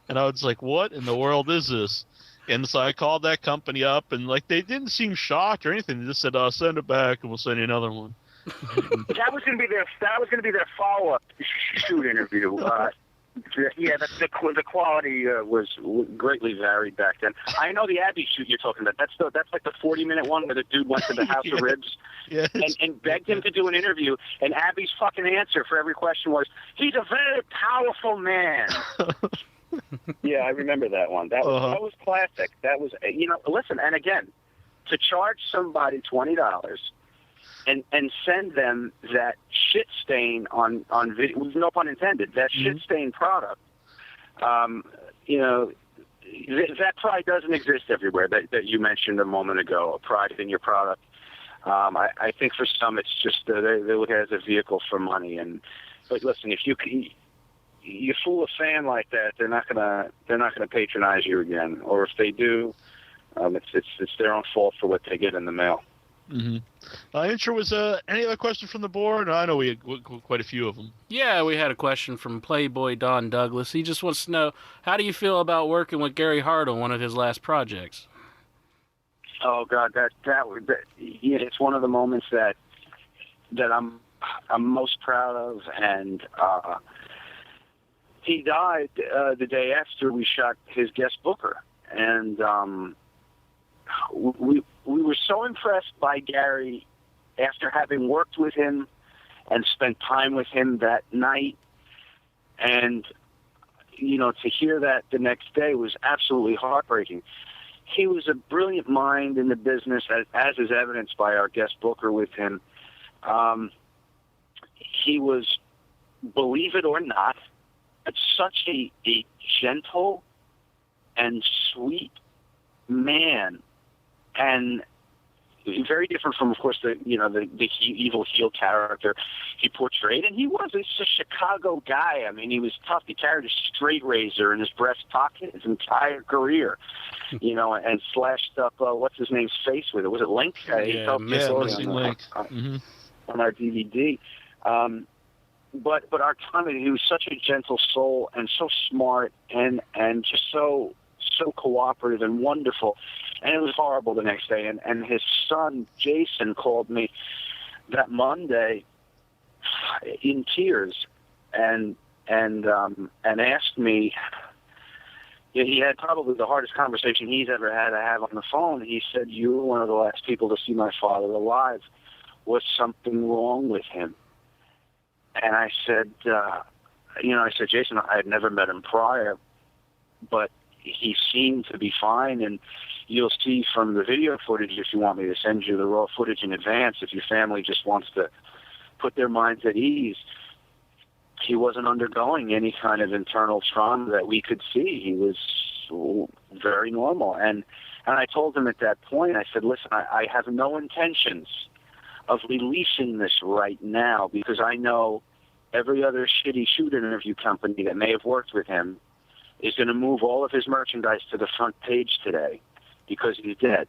and I was like, what in the world is this? And so I called that company up, and they didn't seem shocked or anything. They just said, send it back, and we'll send you another one. That was going to be their follow-up shoot interview. The quality was greatly varied back then. I know the Abbey shoot you're talking about. That's like the 40-minute one where the dude went to the House of Ribs and begged him to do an interview, and Abbey's fucking answer for every question was, he's a very powerful man. Yeah, I remember that one. That was classic. That was, listen, and again, to charge somebody $20 and send them that shit stain on video, with no pun intended, that shit stain product, that pride doesn't exist everywhere that you mentioned a moment ago, a pride in your product. I think for some it's just they look at it as a vehicle for money. But listen, if you fool a fan like that, they're not gonna patronize you again. Or if they do, it's their own fault for what they get in the mail. Intro, was any other questions from the board? I know we had quite a few of them. Yeah, we had a question from Playboy Don Douglas. He just wants to know, how do you feel about working with Gary Hart on one of his last projects? Oh God, it's one of the moments that I'm most proud of, and he died the day after we shot his guest booker, and we were so impressed by Gary after having worked with him and spent time with him that night, and to hear that the next day was absolutely heartbreaking. He was a brilliant mind in the business, as is evidenced by our guest booker with him. He was, believe it or not, such a gentle and sweet man, and very different from, of course, the evil heel character he portrayed. And he was a Chicago guy. I mean, he was tough. He carried a straight razor in his breast pocket his entire career, and slashed up what's his name's face with it. Was it Link? Missing Link on our DVD. But our comedy, he was such a gentle soul and so smart and just so cooperative and wonderful. And it was horrible the next day. And his son, Jason, called me that Monday in tears and asked me, he had probably the hardest conversation he's ever had to have on the phone. He said, "You were one of the last people to see my father alive. Was something wrong with him?" And I said, Jason, I had never met him prior, but he seemed to be fine. And you'll see from the video footage, if you want me to send you the raw footage in advance, if your family just wants to put their minds at ease, he wasn't undergoing any kind of internal trauma that we could see. He was very normal. And I told him at that point, I said, listen, I have no intentions of releasing this right now, because I know every other shitty shoot interview company that may have worked with him is going to move all of his merchandise to the front page today because he's dead.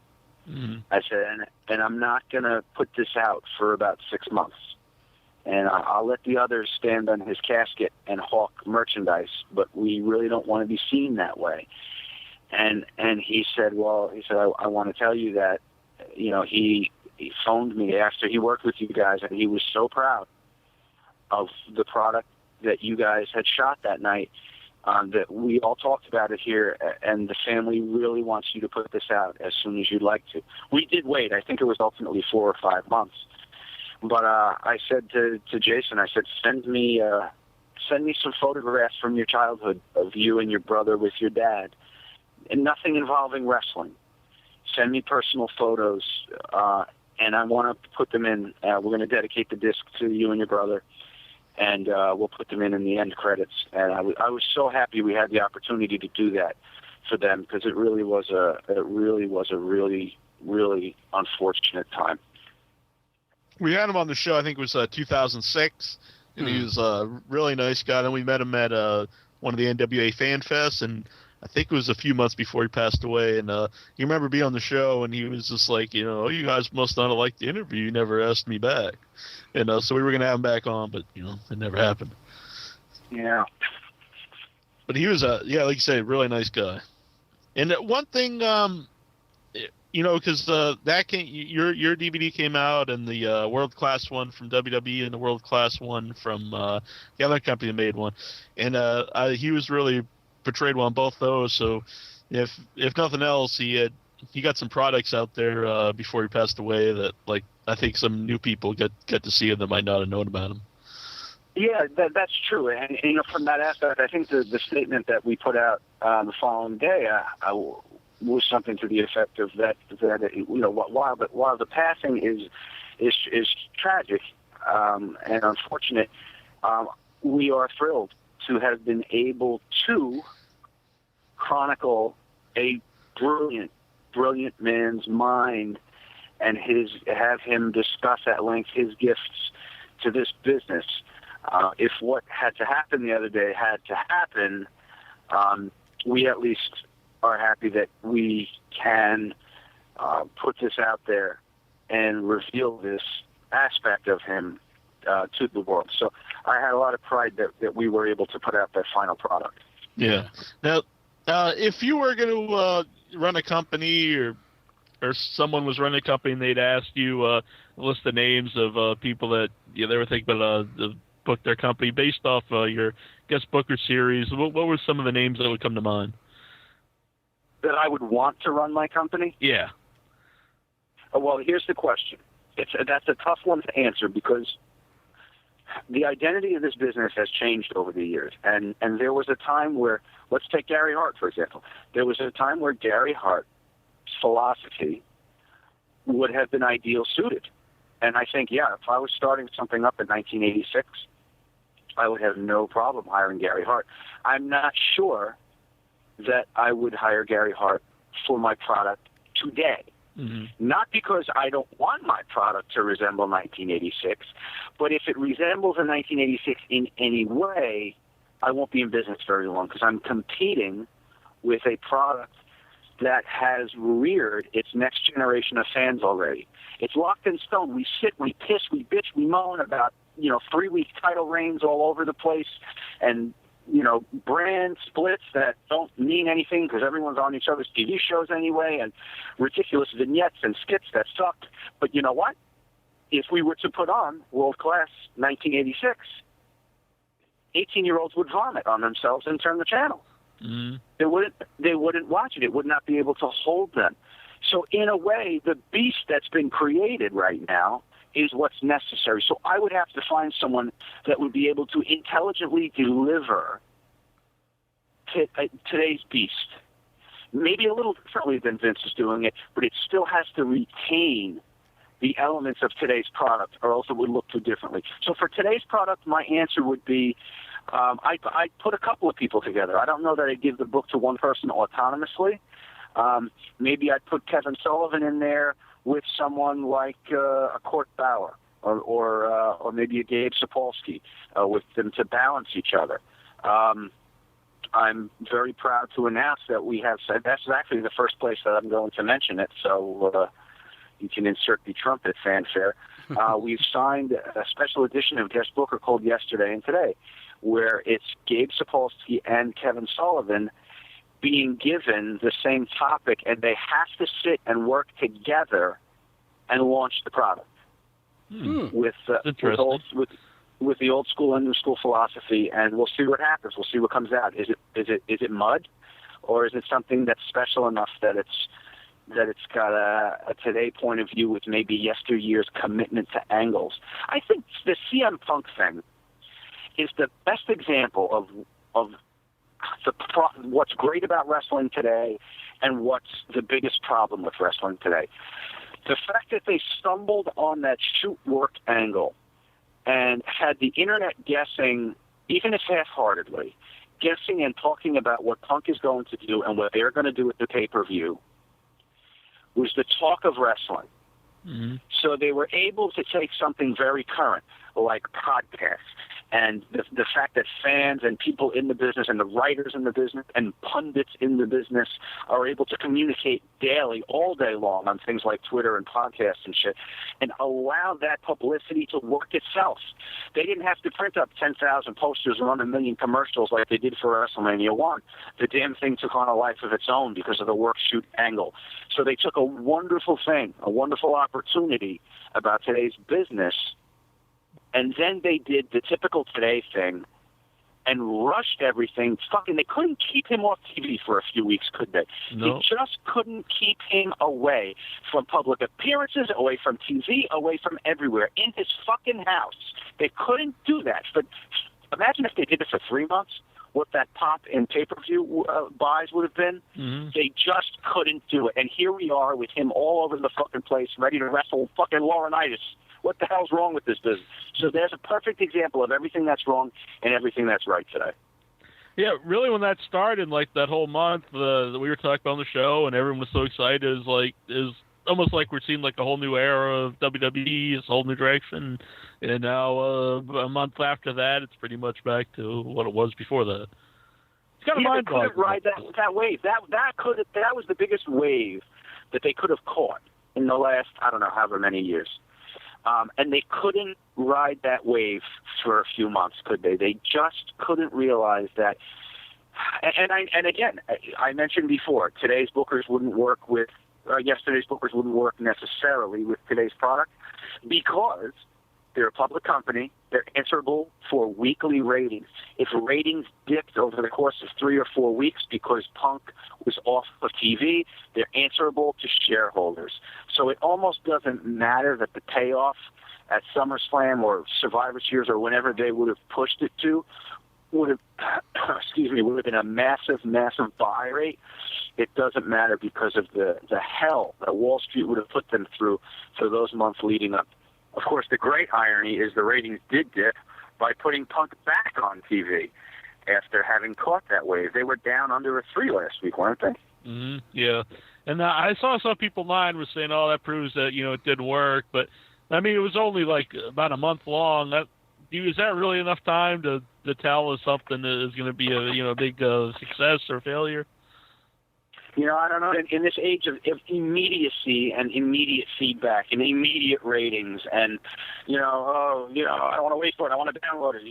Mm-hmm. I said, and I'm not going to put this out for about 6 months. And I'll let the others stand on his casket and hawk merchandise, but we really don't want to be seen that way. And he said, I want to tell you that, he phoned me after he worked with you guys, and he was so proud of the product that you guys had shot that night, that we all talked about it here, and the family really wants you to put this out as soon as you'd like to. We did wait. I think it was ultimately 4 or 5 months. But I said to Jason, I said, send me some photographs from your childhood of you and your brother with your dad, and nothing involving wrestling. Send me personal photos, and I want to put them in. We're going to dedicate the disc to you and your brother, and we'll put them in the end credits. And I was so happy we had the opportunity to do that for them, because it really was a really, really unfortunate time. We had him on the show, I think it was 2006, and he was a really nice guy. Then we met him at one of the NWA Fan Fests, and I think it was a few months before he passed away. And he remember being on the show, and he was just like, you guys must not have liked the interview. You never asked me back. And so we were going to have him back on, but, it never happened. Yeah. But he was, like you said, really nice guy. And one thing, because that your DVD came out, and the World Class one from WWE and the World Class one from the other company that made one, and he was really portrayed well on both those. So if nothing else, he got some products out there before he passed away that, like, I think some new people get to see him that might not have known about him. Yeah, that's true. And from that aspect, I think the statement that we put out the following day was something to the effect of that while the passing is tragic and unfortunate, we are thrilled to have been able to chronicle a brilliant man's mind and have him discuss at length his gifts to this business. If what had to happen the other day had to happen, we at least are happy that we can put this out there and reveal this aspect of him to the world. So I had a lot of pride that we were able to put out that final product. Yeah. Now, if you were going to run a company or someone was running a company and they'd asked you a list of names of people that they were thinking about book their company based off your guest booker series, what were some of the names that would come to mind? That I would want to run my company? Yeah. Well, here's the question. That's a tough one to answer because the identity of this business has changed over the years. And there was a time where, let's take Gary Hart, for example. There was a time where Gary Hart's philosophy would have been ideal suited. And I think, if I was starting something up in 1986, I would have no problem hiring Gary Hart. I'm not sure that I would hire Gary Hart for my product today. Mm-hmm. Not because I don't want my product to resemble 1986, but if it resembles a 1986 in any way, I won't be in business very long because I'm competing with a product that has reared its next generation of fans already. It's locked in stone. We sit, we piss, we bitch, we moan about 3-week title reigns all over the place, and brand splits that don't mean anything because everyone's on each other's TV shows anyway, and ridiculous vignettes and skits that suck. But you know what? If we were to put on world-class 1986, 18-year-olds would vomit on themselves and turn the channel. Mm. They wouldn't watch it. It would not be able to hold them. So in a way, the beast that's been created right now is what's necessary. So I would have to find someone that would be able to intelligently deliver today's beast. Maybe a little differently than Vince is doing it, but it still has to retain the elements of today's product, or else it would look too differently. So for today's product, my answer would be I put a couple of people together. I don't know that I'd give the book to one person autonomously. Maybe I'd put Kevin Sullivan in there with someone like a Court Bauer or maybe a Gabe Sapolsky with them to balance each other. I'm very proud to announce that we have said that's actually the first place that I'm going to mention it, so you can insert the trumpet fanfare. We've signed a special edition of Guest Booker called Yesterday and Today, where it's Gabe Sapolsky and Kevin Sullivan being given the same topic, and they have to sit and work together and launch the product with the old school and new school philosophy, and we'll see what happens. We'll see what comes out. Is it mud, or is it something that's special enough that it's got a today point of view with maybe yesteryear's commitment to angles? I think the CM Punk thing is the best example of what's great about wrestling today and what's the biggest problem with wrestling today. The fact that they stumbled on that shoot work angle and had the internet guessing, even if half-heartedly, guessing and talking about what Punk is going to do and what they're going to do at the pay-per-view, was the talk of wrestling. Mm-hmm. So they were able to take something very current, like podcasts, and the fact that fans and people in the business and the writers in the business and pundits in the business are able to communicate daily, all day long on things like Twitter and podcasts and shit, and allow that publicity to work itself. They didn't have to print up 10,000 posters and run 1 million commercials like they did for WrestleMania 1. The damn thing took on a life of its own because of the work-shoot angle. So they took a wonderful thing, a wonderful opportunity about today's business, and then they did the typical Today thing and rushed everything. They couldn't keep him off TV for a few weeks, could they? No. They just couldn't keep him away from public appearances, away from TV, away from everywhere, in his fucking house. They couldn't do that. But imagine if they did it for 3 months, what that pop in pay-per-view buys would have been. Mm-hmm. They just couldn't do it. And here we are with him all over the fucking place, ready to wrestle fucking Laurinaitis. What the hell's wrong with this business? So there's a perfect example of everything that's wrong and everything that's right today. Yeah, really, when that started, like that whole month that we were talking about on the show, and everyone was so excited, is almost like we're seeing like a whole new era of WWE, a whole new direction. And now a month after that, it's pretty much back to what it was before that. It's kind of mind blowing. Ride that wave. That was the biggest wave that they could have caught. in the last, I don't know, however many years. And they couldn't ride that wave for a few months, could they? They just couldn't realize that. And again, I mentioned before, today's bookers wouldn't work with, yesterday's bookers wouldn't work necessarily with today's product because they're a public company. They're answerable for weekly ratings. If ratings dipped over the course of 3 or 4 weeks because Punk was off of TV, they're answerable to shareholders. So it almost doesn't matter that the payoff at SummerSlam or Survivor Series or whenever they would have pushed it to would have, would have been a massive, massive buy rate. It doesn't matter because of the hell that Wall Street would have put them through for those months leading up. Of course, the great irony is the ratings did dip by putting Punk back on TV after having caught that wave. They were down under a 3 last week, weren't they? Mm-hmm. Yeah. And I saw some people online were saying, oh, that proves that, it didn't work. But, I mean, it was only like about a month long. Is that really enough time to tell if something is going to be a big success or failure? I don't know. In this age of immediacy and immediate feedback and immediate ratings and, I don't want to wait for it. I want to download it.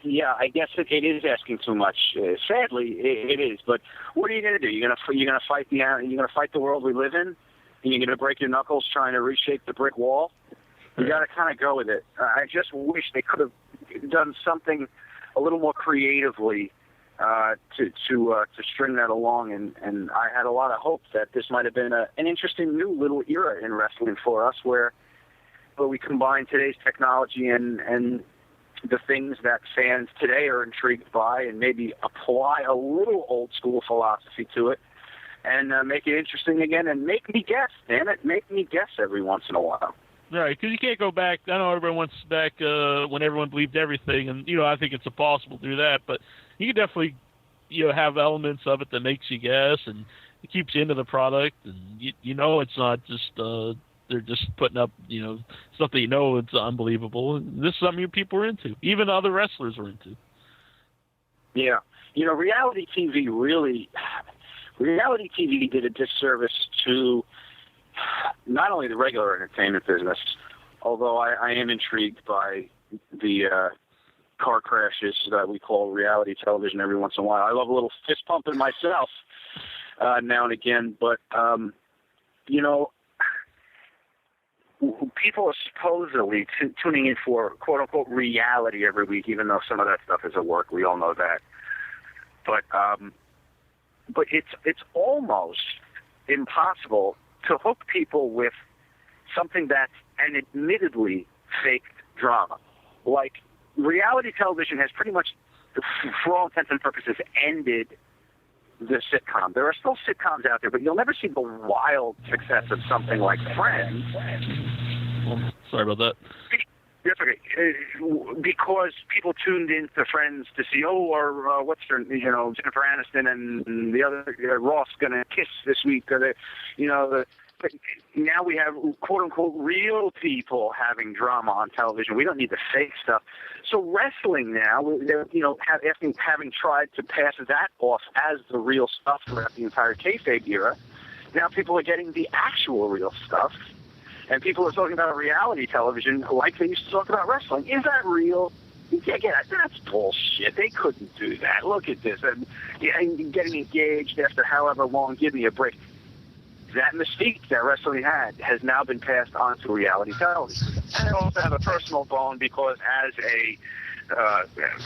Yeah, I guess it is asking too much. Sadly, it is. But what are you going to do? You're going to fight the world we live in, and you're going to break your knuckles trying to reshape the brick wall. You got to kind of go with it. I just wish they could have done something a little more creatively to string that along, and I had a lot of hope that this might have been an interesting new little era in wrestling for us, where we combine today's technology and the things that fans today are intrigued by, and maybe apply a little old school philosophy to it, and make it interesting again, and make me guess. Damn it, make me guess every once in a while. Right, because you can't go back. I know everyone wants back when everyone believed everything, and I think it's impossible to do that. But you can definitely, have elements of it that makes you guess, and it keeps you into the product, and it's not just they're just putting up stuff that it's unbelievable. And this is something people are into, even other wrestlers are into. Yeah, reality TV did a disservice to not only the regular entertainment business, although I am intrigued by the car crashes that we call reality television every once in a while. I love a little fist pumping myself now and again, but, people are supposedly tuning in for quote-unquote reality every week, even though some of that stuff is at work. We all know that. But it's almost impossible to hook people with something that's an admittedly faked drama. Like, reality television has pretty much, for all intents and purposes, ended the sitcom. There are still sitcoms out there, but you'll never see the wild success of something like Friends. Well, sorry about that. That's okay. Because people tuned into Friends to see, what's her, Jennifer Aniston and the other Ross going to kiss this week, or now we have quote unquote real people having drama on television. We don't need the fake stuff. So wrestling now, having tried to pass that off as the real stuff throughout the entire kayfabe era, now people are getting the actual real stuff. And people are talking about reality television like they used to talk about wrestling. Is that real? Yeah, that's bullshit. They couldn't do that. Look at this. And getting engaged after however long, give me a break. That mystique that wrestling had has now been passed on to reality television. And I also have a personal bone because as a,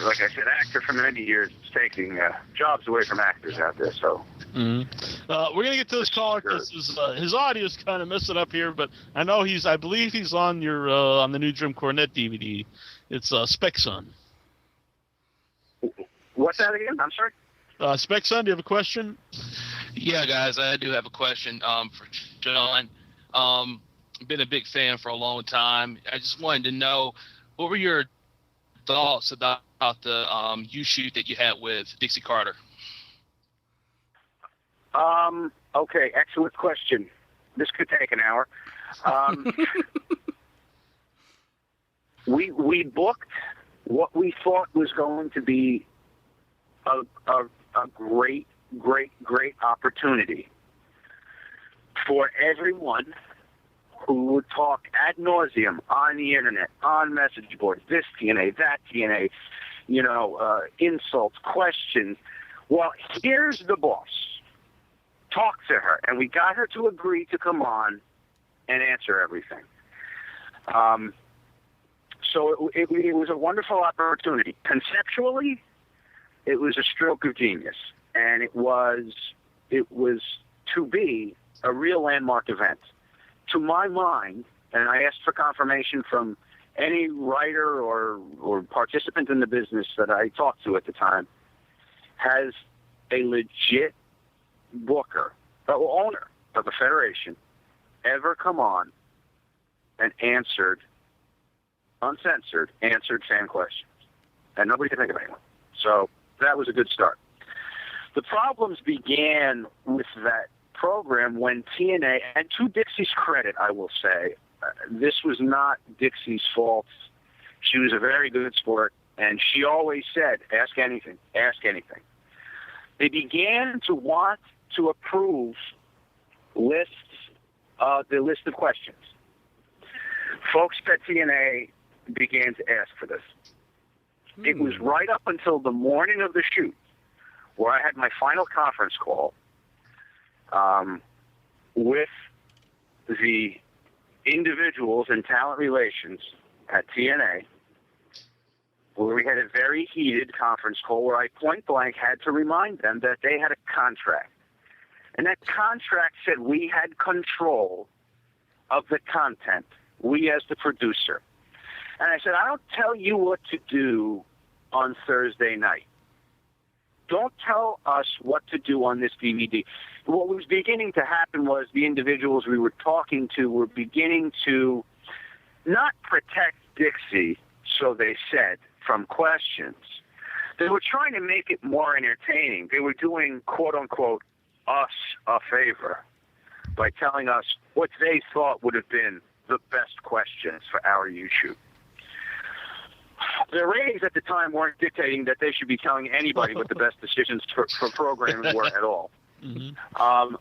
like I said, actor for many years, it's taking jobs away from actors out there. So we're gonna get to this caller because his audio is kind of messing up here, but I know I believe he's on your on the new Jim Cornette DVD. It's Spec Son. What's that again? I'm sorry. Spec Son, do you have a question? Yeah, guys, I do have a question for John. Been a big fan for a long time. I just wanted to know, what were your thoughts about the U-shoot that you had with Dixie Carter? Okay, excellent question. This could take an hour. We booked what we thought was going to be a great opportunity for everyone who would talk ad nauseum on the internet, on message boards, this TNA, that TNA, insults, questions. Well, here's the boss. Talk to her. And we got her to agree to come on and answer everything. So it was a wonderful opportunity. Conceptually, it was a stroke of genius. And it was to be a real landmark event. To my mind, and I asked for confirmation from any writer or participant in the business that I talked to at the time, has a legit booker, owner of a federation, ever come on and answered fan questions. And nobody could think of anyone. So that was a good start. The problems began with that program when TNA, and to Dixie's credit, I will say, this was not Dixie's fault. She was a very good sport, and she always said, ask anything, ask anything. They began to want to approve the list of questions. Folks at TNA began to ask for this. It was right up until the morning of the shoot where I had my final conference call with the individuals in talent relations at TNA, where we had a very heated conference call where I point blank had to remind them that they had a contract. And that contract said we had control of the content, we as the producer. And I said, I don't tell you what to do on Thursday night. Don't tell us what to do on this DVD. What was beginning to happen was the individuals we were talking to were beginning to not protect Dixie, so they said, from questions. They were trying to make it more entertaining. They were doing, quote-unquote, us a favor by telling us what they thought would have been the best questions for our YouTube. The ratings at the time weren't dictating that they should be telling anybody what the best decisions for programming were at all. Mm-hmm.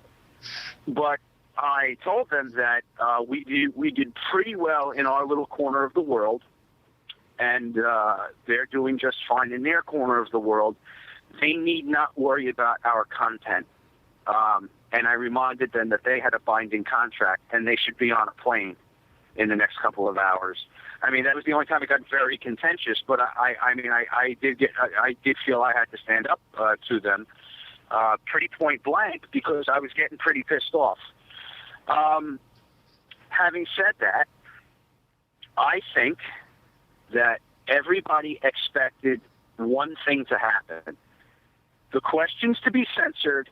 But I told them that we did pretty well in our little corner of the world, and they're doing just fine in their corner of the world. They need not worry about our content. And I reminded them that they had a binding contract and they should be on a plane in the next couple of hours. I mean, that was the only time it got very contentious, but I did feel I had to stand up to them pretty point blank because I was getting pretty pissed off. Having said that, I think that everybody expected one thing to happen. The questions to be censored,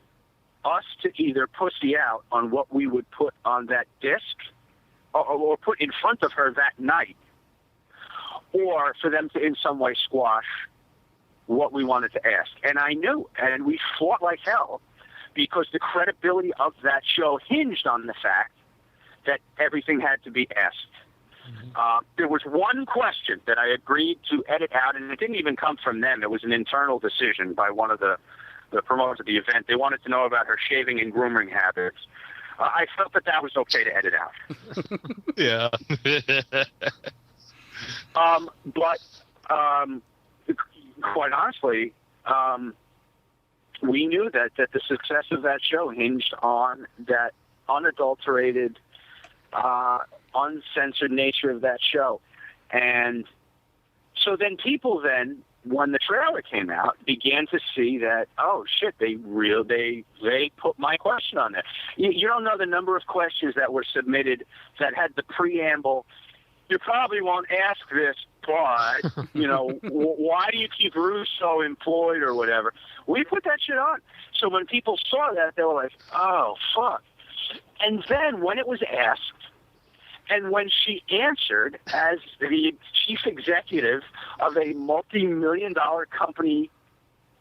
us to either pussy out on what we would put on that disc or put in front of her that night, or for them to in some way squash what we wanted to ask. And I knew, and we fought like hell, because the credibility of that show hinged on the fact that everything had to be asked. Mm-hmm. There was one question that I agreed to edit out, and it didn't even come from them. It was an internal decision by one of the promoters of the event. They wanted to know about her shaving and grooming habits. I felt that was okay to edit out. Yeah. But quite honestly, we knew that the success of that show hinged on that unadulterated, uncensored nature of that show. And so then people when the trailer came out, began to see that, oh shit, they put my question on there. You don't know the number of questions that were submitted that had the preamble, you probably won't ask this, but, why do you keep Russo employed or whatever? We put that shit on. So when people saw that, they were like, oh, fuck. And then when it was asked, and when she answered as the chief executive of a multi-million-dollar company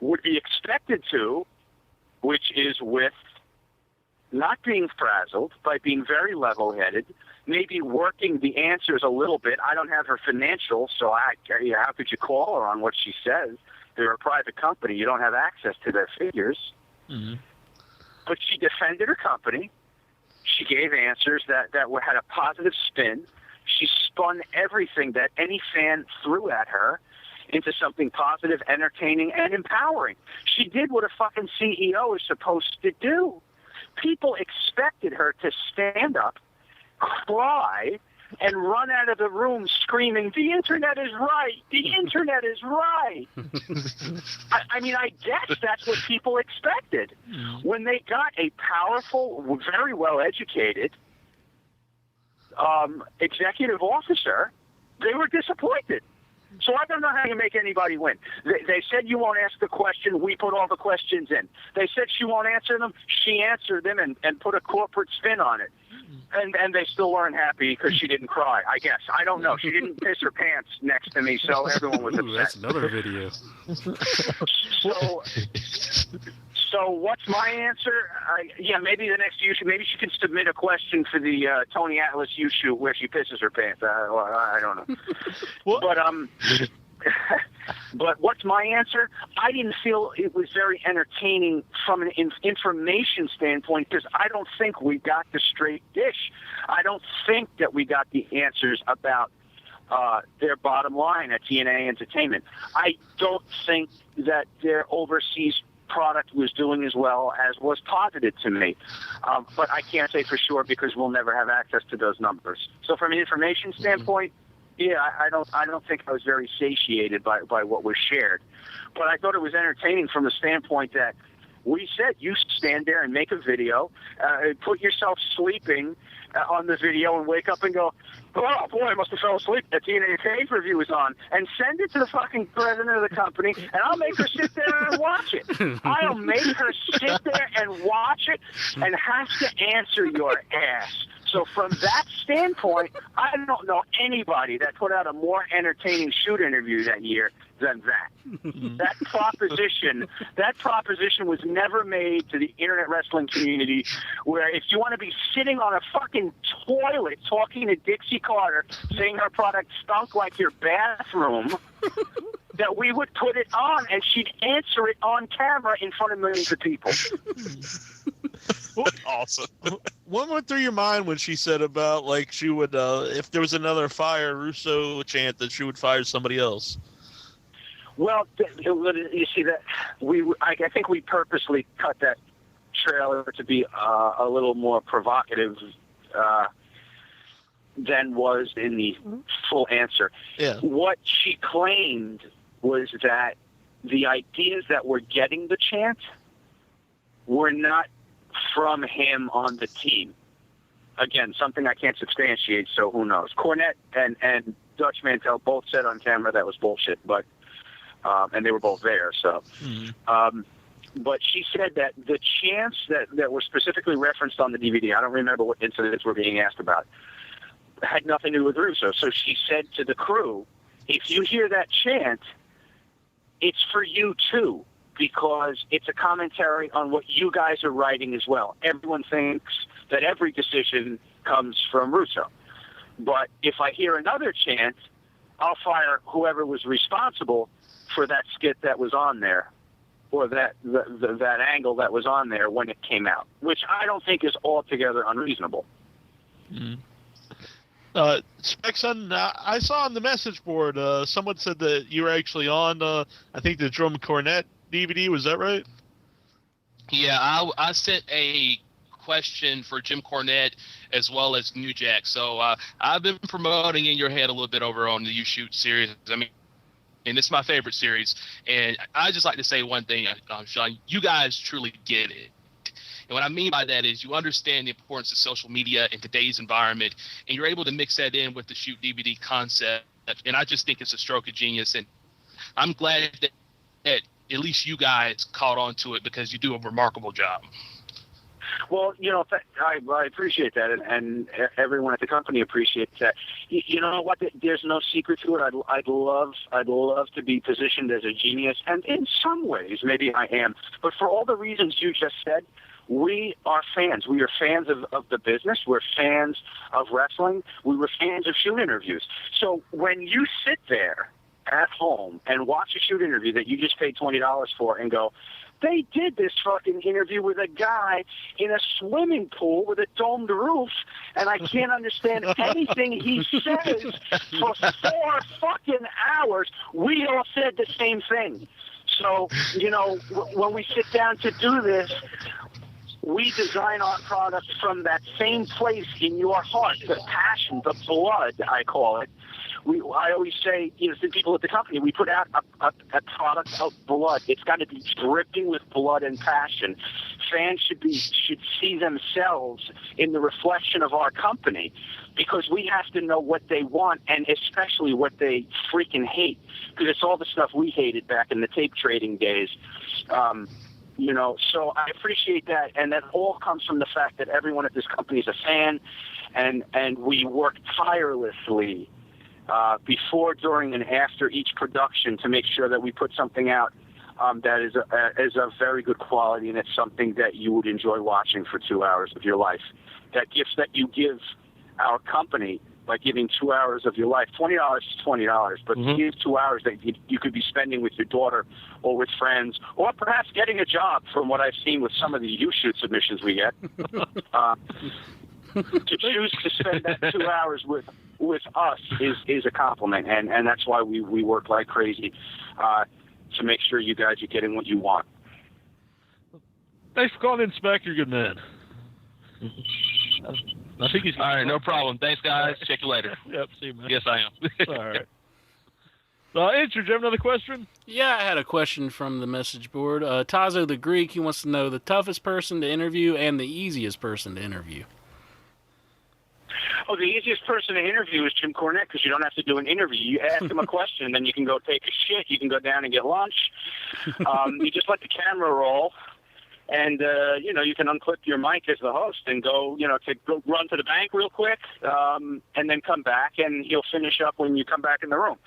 would be expected to, which is with not being frazzled, by being very level-headed, maybe working the answers a little bit. I don't have her financials, so how could you call her on what she says? They're a private company. You don't have access to their figures. Mm-hmm. But she defended her company. She gave answers that had a positive spin. She spun everything that any fan threw at her into something positive, entertaining, and empowering. She did what a fucking CEO is supposed to do. People expected her to stand up, cry, and run out of the room screaming, "The internet is right! The internet is right!" I mean, I guess that's what people expected. When they got a powerful, very well-educated executive officer, they were disappointed. So I don't know how you make anybody win. They said you won't ask the question. We put all the questions in. They said she won't answer them. She answered them and put a corporate spin on it. And they still weren't happy because she didn't cry, I guess. I don't know. She didn't piss her pants next to me, so everyone was upset. That's another video. So what's my answer? Maybe the next U-shoot, maybe she can submit a question for the Tony Atlas U-shoot where she pisses her pants. I don't know. But what's my answer? I didn't feel it was very entertaining from an information standpoint because I don't think we got the straight dish. I don't think that we got the answers about their bottom line at TNA Entertainment. I don't think that their overseas product was doing as well as was posited to me. But I can't say for sure because we'll never have access to those numbers. So from an information standpoint, I don't think I was very satiated by what was shared. But I thought it was entertaining from the standpoint that we said you stand there and make a video, put yourself sleeping on the video and wake up and go, "Oh boy, I must have fell asleep. The TNA pay-per-view was on," and send it to the fucking president of the company, and I'll make her sit there and watch it. I'll make her sit there and watch it and have to answer your ass. So from that standpoint, I don't know anybody that put out a more entertaining shoot interview that year than that. That proposition was never made to the internet wrestling community, where if you want to be sitting on a fucking toilet talking to Dixie Carter saying her product stunk like your bathroom, that we would put it on and she'd answer it on camera in front of millions of people. Awesome. What went through your mind when she said about, like, she would, if there was another fire Russo chant, that she would fire somebody else? Well, you see that I think we purposely cut that trailer to be a little more provocative than was in the full answer. Yeah. What she claimed was that the ideas that were getting the chant were not from him on the team. Again, something I can't substantiate, so who knows. Cornette and Dutch Mantel both said on camera that was bullshit, but and they were both there. So, but she said that the chants that were specifically referenced on the DVD, I don't remember what incidents were being asked about, had nothing to do with Russo. So she said to the crew, if you hear that chant, it's for you too, because it's a commentary on what you guys are writing as well. Everyone thinks that every decision comes from Russo. But if I hear another chant, I'll fire whoever was responsible for that skit that was on there, or that angle that was on there when it came out, which I don't think is altogether unreasonable. Spexon, I saw on the message board, someone said that you were actually on, I think, the Drum Cornette DVD. Was that right? Yeah, I sent a question for Jim Cornette as well as New Jack. So I've been promoting In Your Head a little bit over on the You Shoot series. I mean, and it's my favorite series. And I just like to say one thing, Sean, you guys truly get it. And what I mean by that is you understand the importance of social media in today's environment, and you're able to mix that in with the Shoot DVD concept. And I just think it's a stroke of genius. And I'm glad that at least you guys caught on to it, because you do a remarkable job. Well, I appreciate that, and everyone at the company appreciates that. You know what? There's no secret to it. I'd love to be positioned as a genius, and in some ways, maybe I am. But for all the reasons you just said, we are fans. We are fans of the business. We're fans of wrestling. We were fans of shoot interviews. So when you sit there at home and watch a shoot interview that you just paid $20 for and go, they did this fucking interview with a guy in a swimming pool with a domed roof, and I can't understand anything he says for 4 fucking hours. We all said the same thing. So, when we sit down to do this, we design our product from that same place in your heart, the passion, the blood, I call it. I always say, to people at the company, we put out a product of blood. It's got to be dripping with blood and passion. Fans should see themselves in the reflection of our company, because we have to know what they want and especially what they freaking hate, because it's all the stuff we hated back in the tape trading days. So I appreciate that, and that all comes from the fact that everyone at this company is a fan, and we work tirelessly before, during, and after each production to make sure that we put something out that is of very good quality, and it's something that you would enjoy watching for 2 hours of your life. That gift that you give our company by giving 2 hours of your life, $20 is $20, but to give 2 hours that you could be spending with your daughter or with friends, or perhaps getting a job, from what I've seen with some of the U-Shoot submissions we get, to choose to spend that 2 hours with us is a compliment, and that's why we work like crazy to make sure you guys are getting what you want. Thanks for calling in, Spec. You're a good man. I think he's... All right, no problem. Thanks, guys. Check you later. Yep, see you, man. Yes, I am. All right. Answer, do you have another question? Yeah, I had a question from the message board. Tazo the Greek, he wants to know the toughest person to interview and the easiest person to interview. Oh, the easiest person to interview is Jim Cornette, because you don't have to do an interview. You ask him a question, and then you can go take a shit. You can go down and get lunch. You just let the camera roll, and you can unclip your mic as the host and go run to the bank real quick, and then come back, and he'll finish up when you come back in the room.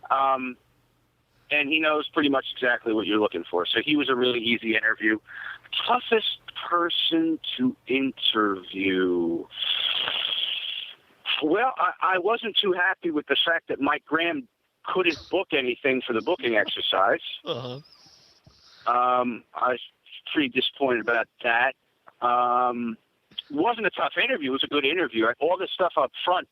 And he knows pretty much exactly what you're looking for. So he was a really easy interview. Toughest person to interview. Well, I wasn't too happy with the fact that Mike Graham couldn't book anything for the booking exercise. I was pretty disappointed about that. Wasn't a tough interview. It was a good interview. All this stuff up front,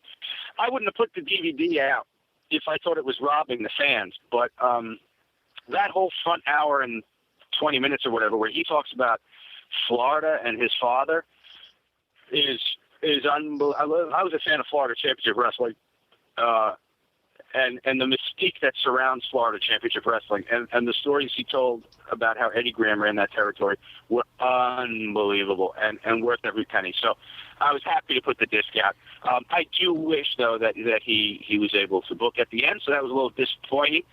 I wouldn't have put the DVD out if I thought it was robbing the fans. But that whole front hour and 20 minutes or whatever, where he talks about Florida and his father, is unbelievable. I was a fan of Florida Championship Wrestling, and the mystique that surrounds Florida Championship Wrestling, and the stories he told about how Eddie Graham ran that territory were unbelievable and worth every penny. So I was happy to put the disc out. I do wish, though, that he was able to book at the end, so that was a little disappointing.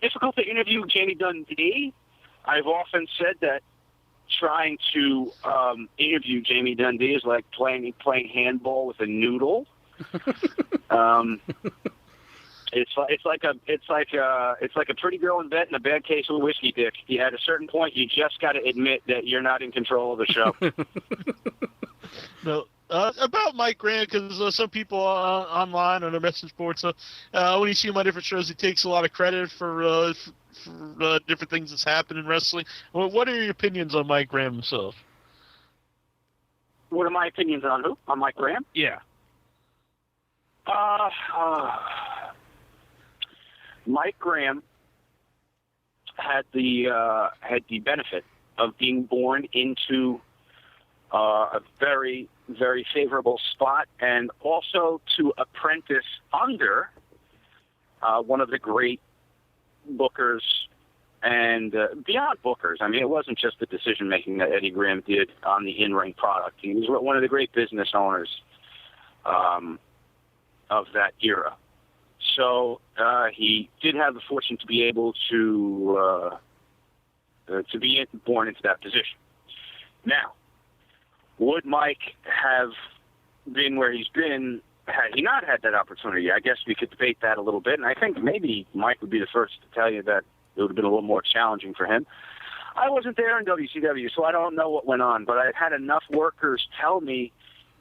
Difficult to interview Jamie Dundee. I've often said that trying to interview Jamie Dundee is like playing handball with a noodle. It's like a pretty girl in bed and a bad case of whiskey dick. At a certain point, you just got to admit that you're not in control of the show. No. About Mike Graham, because some people online on the message board, so when you see him on different shows, he takes a lot of credit for different things that's happened in wrestling. What are your opinions on Mike Graham himself? What are my opinions on who? On Mike Graham? Yeah. Mike Graham had the benefit of being born into a very, very favorable spot, and also to apprentice under one of the great bookers and beyond bookers. I mean, it wasn't just the decision-making that Eddie Graham did on the in-ring product. He was one of the great business owners of that era. So he did have the fortune to be able to be born into that position. Now, would Mike have been where he's been had he not had that opportunity? I guess we could debate that a little bit, and I think maybe Mike would be the first to tell you that it would have been a little more challenging for him. I wasn't there in WCW, so I don't know what went on, but I've had enough workers tell me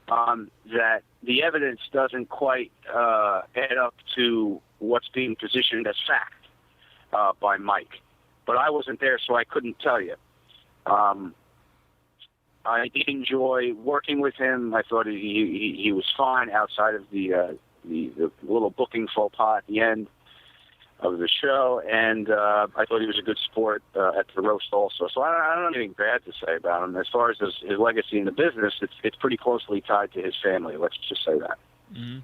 that the evidence doesn't quite add up to what's being positioned as fact by Mike. But I wasn't there, so I couldn't tell you. I did enjoy working with him. I thought he was fine outside of the little booking faux pas at the end of the show, and I thought he was a good sport at the roast also. So I don't have anything bad to say about him. As far as his legacy in the business, it's pretty closely tied to his family. Let's just say that. Mm-hmm.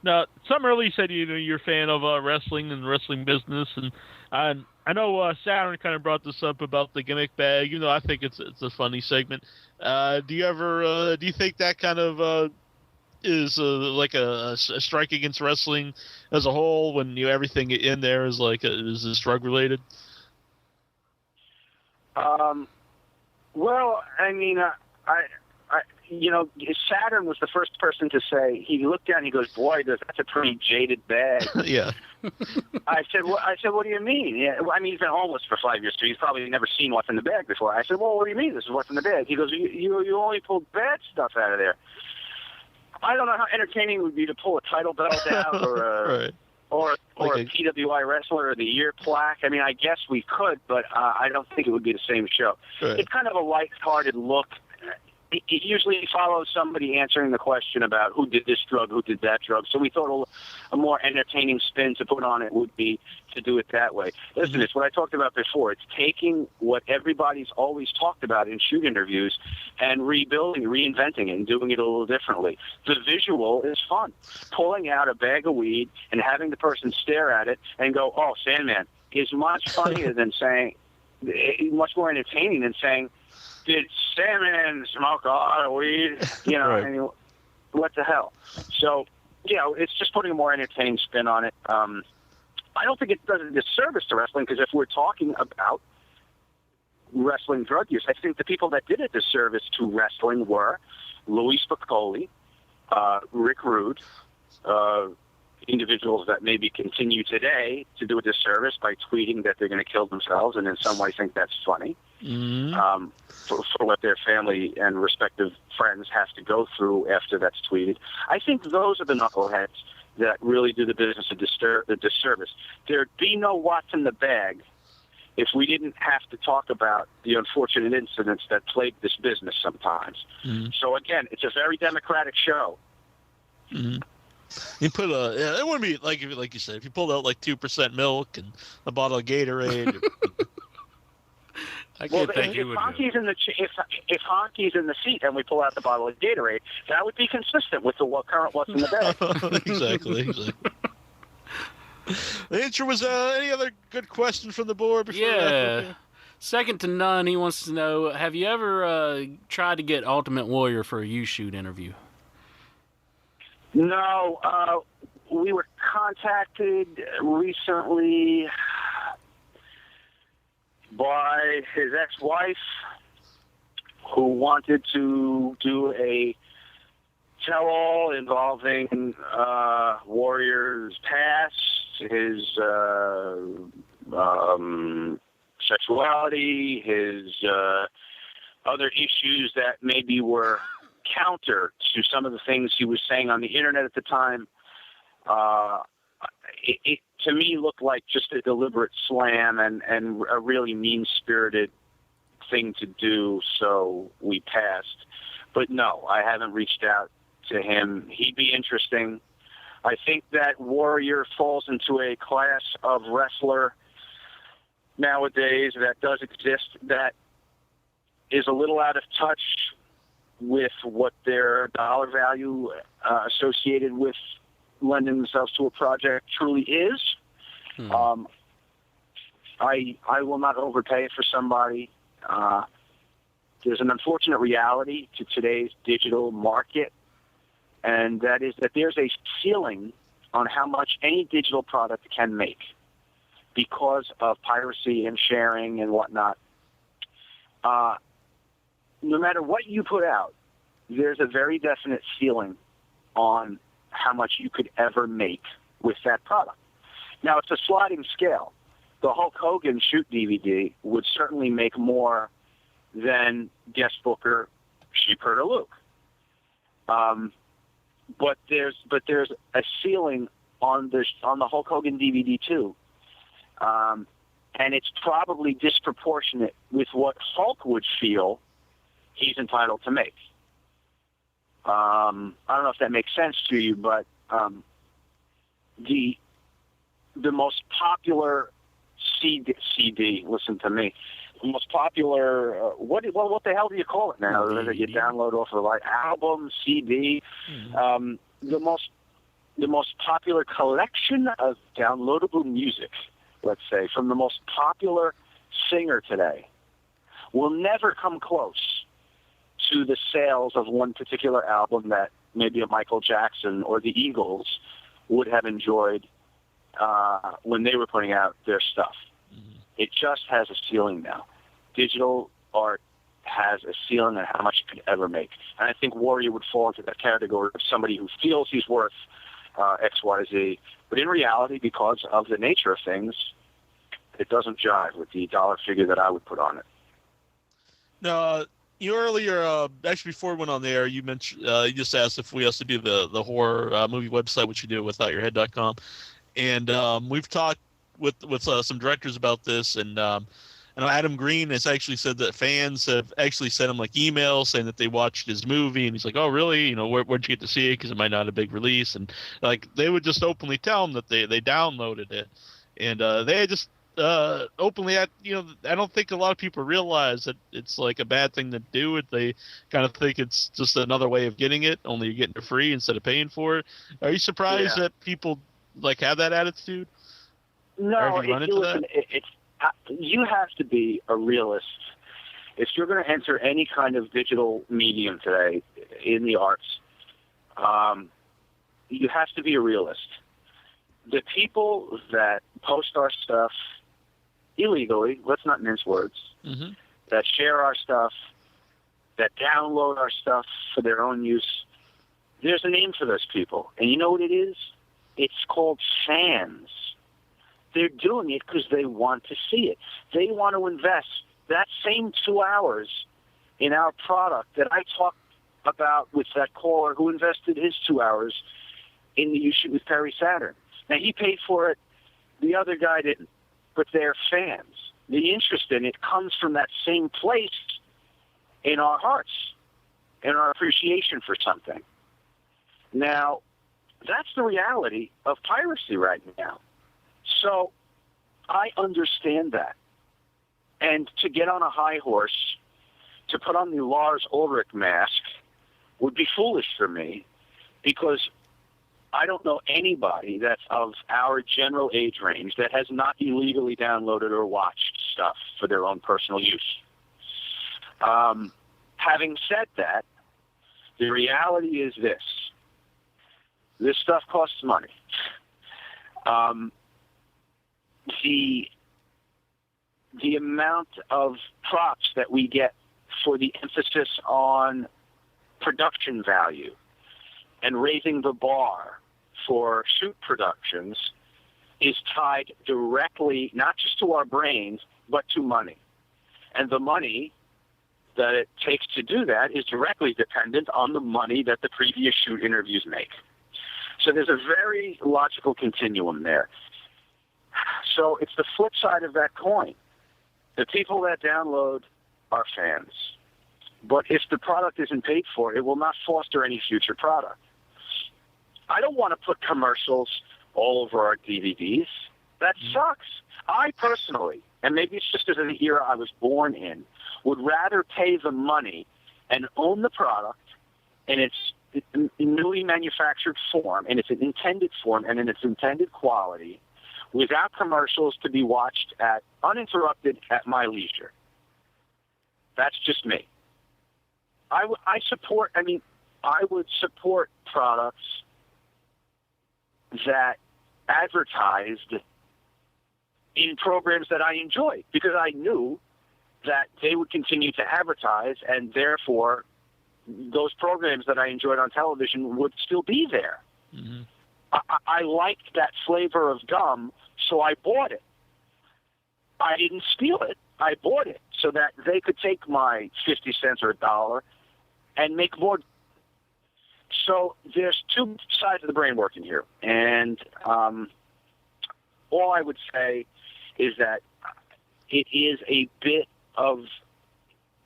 Now, some early said you're a fan of wrestling and the wrestling business, and I know Saturn kind of brought this up about the Gimmick Bag. I think it's a funny segment. Do you think that kind of is like a strike against wrestling as a whole when everything in there is is drug related? Well, I mean, Saturn was the first person to say. He looked down. He goes, "Boy, that's a pretty jaded bag." Yeah. I said, "What do you mean?" Yeah, I mean, he's been homeless for 5 years, so he's probably never seen what's in the bag before. I said, "Well, what do you mean? This is what's in the bag?" He goes, "You only pulled bad stuff out of there." I don't know how entertaining it would be to pull a title belt out or a PWI Wrestler of the Year plaque. I mean, I guess we could, but I don't think it would be the same show. Right. It's kind of a light-hearted look. It usually follows somebody answering the question about who did this drug, who did that drug. So we thought a more entertaining spin to put on it would be to do it that way. Listen, it's what I talked about before. It's taking what everybody's always talked about in shoot interviews and rebuilding, reinventing it, and doing it a little differently. The visual is fun. Pulling out a bag of weed and having the person stare at it and go, "Oh, Sandman," is much funnier than saying, much more entertaining than saying, "Did Sandman smoke a lot of weed?" Right. I mean, what the hell? So, it's just putting a more entertaining spin on it. I don't think it does a disservice to wrestling, because if we're talking about wrestling drug use, I think the people that did a disservice to wrestling were Louis Spicoli, Rick Rude, individuals that maybe continue today to do a disservice by tweeting that they're going to kill themselves, and in some way think that's funny. Mm-hmm. For what their family and respective friends have to go through after that's tweeted. I think those are the knuckleheads that really do the business a disservice. There'd be no what's in the bag if we didn't have to talk about the unfortunate incidents that plague this business sometimes. Mm-hmm. So again, it's a very democratic show. Mm-hmm. You put it wouldn't be like you said, if you pulled out 2% milk and a bottle of Gatorade. If Honky's in the seat and we pull out the bottle of Gatorade, that would be consistent with the current what's in the bag. Exactly. The intro was any other good question from the board before? Yeah. Second to none, he wants to know, have you ever tried to get Ultimate Warrior for a U-Shoot interview? No. We were contacted recently by his ex-wife, who wanted to do a tell-all involving Warrior's past, his sexuality, his other issues that maybe were counter to some of the things he was saying on the internet at the time. It to me looked like just a deliberate slam and a really mean-spirited thing to do, so we passed. But no, I haven't reached out to him. He'd be interesting. I think that Warrior falls into a class of wrestler nowadays that does exist that is a little out of touch with what their dollar value associated with lending themselves to a project truly is. I will not overpay for somebody. There's an unfortunate reality to today's digital market, and that is that there's a ceiling on how much any digital product can make because of piracy and sharing and whatnot. No matter what you put out, there's a very definite ceiling on how much you could ever make with that product. Now, it's a sliding scale. The Hulk Hogan shoot DVD would certainly make more than guest booker Sheepherder Luke. But there's a ceiling on the Hulk Hogan DVD too, and it's probably disproportionate with what Hulk would feel he's entitled to make. I don't know if that makes sense to you, but the most popular CD. Listen to me. The most popular. What the hell do you call it now? That you download off of like album, CD. The most popular collection of downloadable music, let's say, from the most popular singer today, will never come close to the sales of one particular album that maybe a Michael Jackson or the Eagles would have enjoyed when they were putting out their stuff. It just has a ceiling now. Digital art has a ceiling on how much it could ever make. And I think Warrior would fall into that category of somebody who feels he's worth X, Y, Z. But in reality, because of the nature of things, it doesn't jive with the dollar figure that I would put on it. Now, you earlier, actually before we went on the air, you mentioned you just asked if we also do the horror movie website, which you do with withoutyourhead.com. And we've talked with some directors about this, and I know Adam Green has actually said that fans have actually sent him like emails saying that they watched his movie, and he's like, "Oh, really? You know, where'd you get to see it? Because it might not have a big release." And like they would just openly tell him that they downloaded it, and they just openly, I don't think a lot of people realize that it's like a bad thing to do it. They kind of think it's just another way of getting it, only you're getting it free instead of paying for it. Are you surprised that people like have that attitude? No, you have to be a realist. If you're going to enter any kind of digital medium today in the arts, you have to be a realist. The people that post our stuff illegally, let's not mince words, that share our stuff, that download our stuff for their own use, there's a name for those people. And you know what it is? It's called fans. They're doing it because they want to see it. They want to invest that same 2 hours in our product that I talked about with that caller who invested his 2 hours in the You Shoot with Perry Saturn. Now, he paid for it. The other guy didn't. But they're fans. The interest in it comes from that same place in our hearts, in our appreciation for something. Now, that's the reality of piracy right now. So I understand that. And to get on a high horse, to put on the Lars Ulrich mask would be foolish for me, because I don't know anybody that's of our general age range that has not illegally downloaded or watched stuff for their own personal use. Having said that, the reality is this. This stuff costs money. The amount of props that we get for the emphasis on production value and raising the bar for shoot productions is tied directly not just to our brains, but to money. And the money that it takes to do that is directly dependent on the money that the previous shoot interviews make. So there's a very logical continuum there. So it's the flip side of that coin. The people that download are fans. But if the product isn't paid for, it will not foster any future product. I don't want to put commercials all over our DVDs. That sucks. I personally, and maybe it's just because of the era I was born in, would rather pay the money and own the product in its newly manufactured form, in its intended form, and in its intended quality, without commercials to be watched at uninterrupted at my leisure. That's just me. I would support products that advertised in programs that I enjoyed, because I knew that they would continue to advertise, and therefore those programs that I enjoyed on television would still be there. Mm-hmm. I liked that flavor of gum, so I bought it. I didn't steal it. I bought it so that they could take my 50 cents or $1 and make more. So there's two sides of the brain working here, and all I would say is that it is a bit of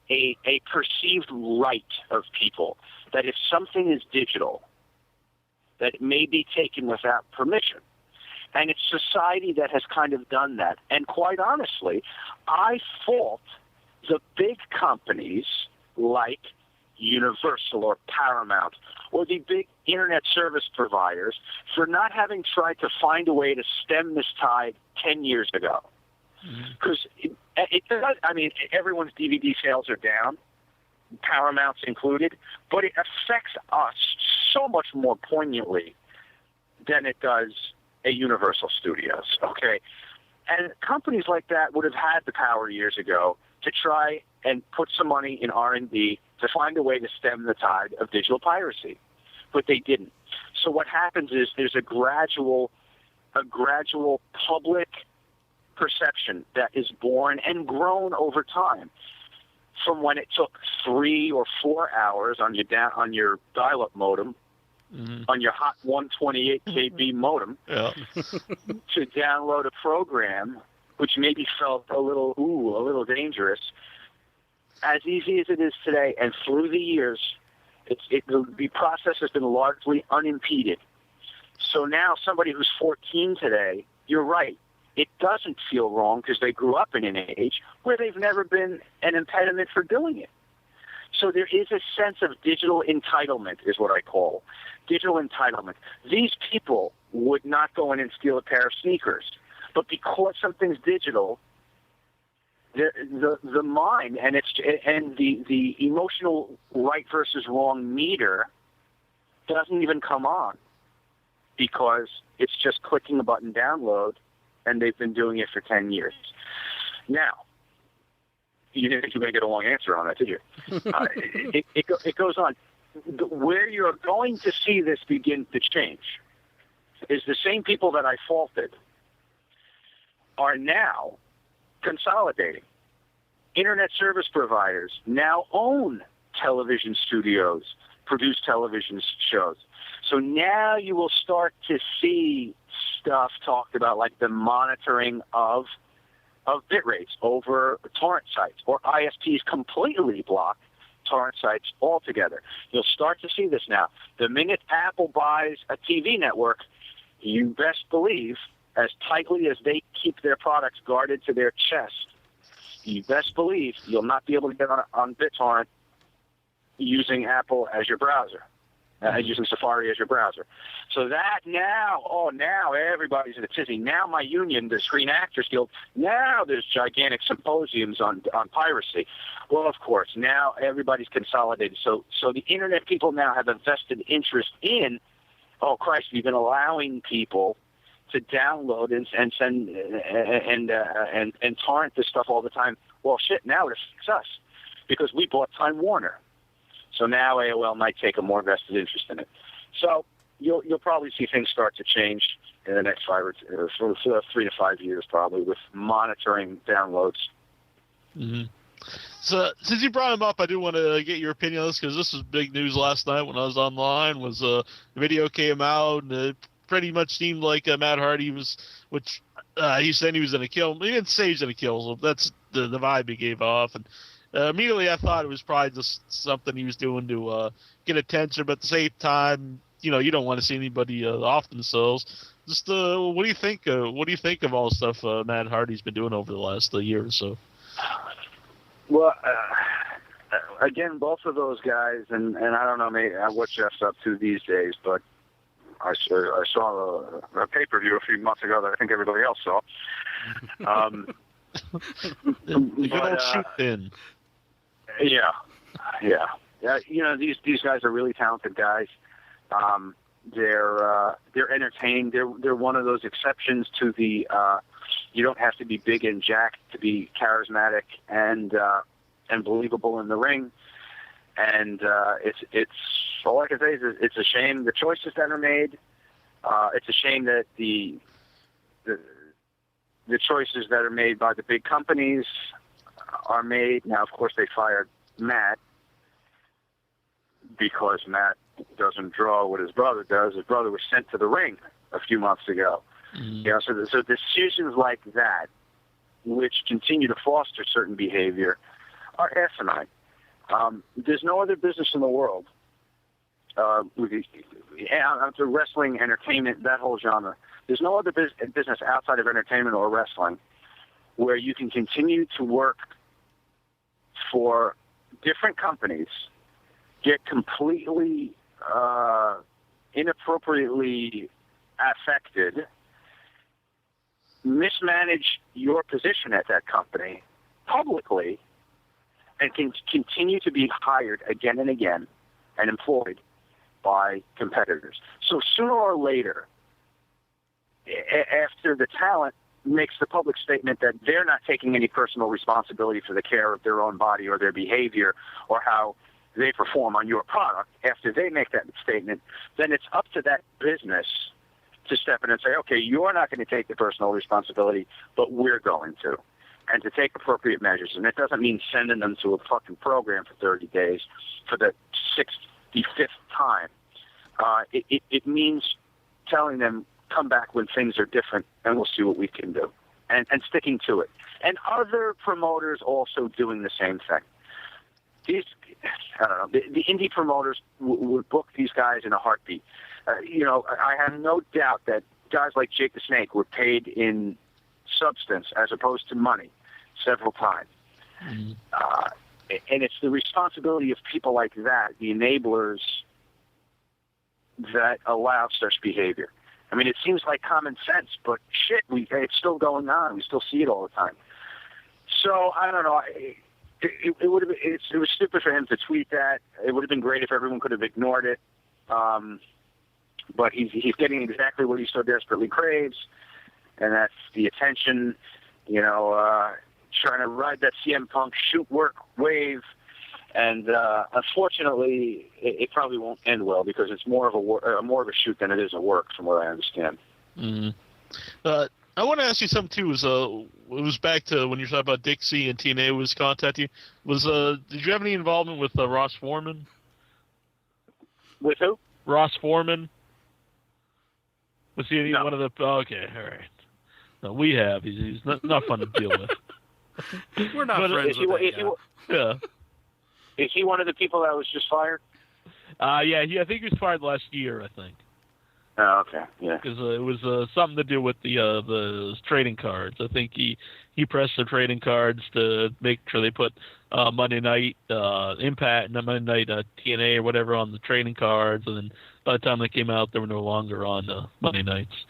a perceived right of people that if something is digital, that it may be taken without permission. And it's society that has kind of done that. And quite honestly, I fault the big companies like Universal or Paramount or the big internet service providers for not having tried to find a way to stem this tide 10 years ago. Because it does, I mean, everyone's DVD sales are down, Paramount's included, but it affects us so much more poignantly than it does a Universal Studios, okay? And companies like that would have had the power years ago to try and put some money in R&D to find a way to stem the tide of digital piracy, but they didn't. So what happens is there's a gradual public perception that is born and grown over time. From when it took 3 or 4 hours on your dial-up modem, on your hot 128 KB modem, to download a program, which maybe felt a little dangerous. As easy as it is today, and through the years, the process has been largely unimpeded. So now somebody who's 14 today, you're right, it doesn't feel wrong because they grew up in an age where they've never been an impediment for doing it. So there is a sense of digital entitlement, is what I call digital entitlement. These people would not go in and steal a pair of sneakers, but because something's digital, the mind and the emotional right versus wrong meter doesn't even come on because it's just clicking a button download, and they've been doing it for 10 years. Now, you didn't think you were going to get a long answer on that, did you? It goes on. Where you're going to see this begin to change is the same people that I faulted are now consolidating. Internet service providers now own television studios, produce television shows. So now you will start to see stuff talked about like the monitoring of bit rates over torrent sites, or ISPs completely block torrent sites altogether. You'll start to see this now. The minute Apple buys a TV network, you best believe, as tightly as they keep their products guarded to their chest, you best believe you'll not be able to get on BitTorrent using Apple as your browser. Using Safari as your browser. So that now everybody's in a tizzy. Now my union, the Screen Actors Guild, now there's gigantic symposiums on piracy. Well, of course, now everybody's consolidated. So the internet people now have a vested interest in, oh Christ, we've been allowing people to download and send and torrent this stuff all the time. Well, shit, now it affects us because we bought Time Warner. So now AOL might take a more vested interest in it. So you'll probably see things start to change in the next 3 to 5 years, probably, with monitoring downloads. Mm-hmm. So since you brought him up, I do want to get your opinion on this because this was big news last night when I was online. Was the video came out and it pretty much seemed like Matt Hardy was, which he said he was going to kill him. He didn't say he was going to kill him. So that's the vibe he gave off. And immediately I thought it was probably just something he was doing to get attention, but at the same time, you don't want to see anybody off themselves. Just what do you think? What do you think of all the stuff Matt Hardy's been doing over the last year or so? Well, again, both of those guys, and I don't know what Jeff's up to these days, but I saw a pay-per-view a few months ago that I think everybody else saw. The good old shoot in. Yeah. These guys are really talented guys. They're entertaining. They're one of those exceptions to the you don't have to be big and jacked to be charismatic and believable in the ring. And it's all I can say is it's a shame the choices that are made. It's a shame that the choices that are made by the big companies are made. Now, of course, they fired Matt. because Matt doesn't draw what his brother does. His brother was sent to the ring a few months ago. Mm-hmm. You know, so decisions like that, which continue to foster certain behavior, are asinine. There's no other business in the world, after wrestling, entertainment, that whole genre, there's no other business outside of entertainment or wrestling where you can continue to work for different companies, get completely inappropriately affected, mismanage your position at that company publicly, and can continue to be hired again and again and employed by competitors. So sooner or later, after the talent makes the public statement that they're not taking any personal responsibility for the care of their own body or their behavior or how they perform on your product, after they make that statement, then it's up to that business to step in and say, okay, you're not going to take the personal responsibility, but we're going to. And to take appropriate measures. And it doesn't mean sending them to a fucking program for 30 days for the 65th time. It means telling them, come back when things are different and we'll see what we can do. And sticking to it. And other promoters also doing the same thing. These, I don't know, the indie promoters would book these guys in a heartbeat. I have no doubt that guys like Jake the Snake were paid in substance as opposed to money several times. Mm-hmm. And it's the responsibility of people like that, the enablers, that allow such behavior. I mean, it seems like common sense, but shit, it's still going on. We still see it all the time. So I don't know. It would have been, it was stupid for him to tweet that. It would have been great if everyone could have ignored it. But he's getting exactly what he so desperately craves, and that's the attention. Trying to ride that CM Punk shoot work wave. And unfortunately, it probably won't end well because it's more of a shoot than it is a work, from what I understand. Mm-hmm. I want to ask you something too. It was back to when you were talking about Dixie and TNA was contacting you. Did you have any involvement with Ross Foreman? With who? Ross Foreman. Was he no. one of the? Oh, okay, all right. No, we have. He's not fun to deal with. We're not friends with that guy. Yeah. Is he one of the people that was just fired? Yeah. I think he was fired last year. I think. Oh, okay. Yeah. Because it was something to do with the trading cards. I think he pressed the trading cards to make sure they put Monday Night Impact and Monday Night TNA or whatever on the trading cards, and then by the time they came out, they were no longer on Monday nights.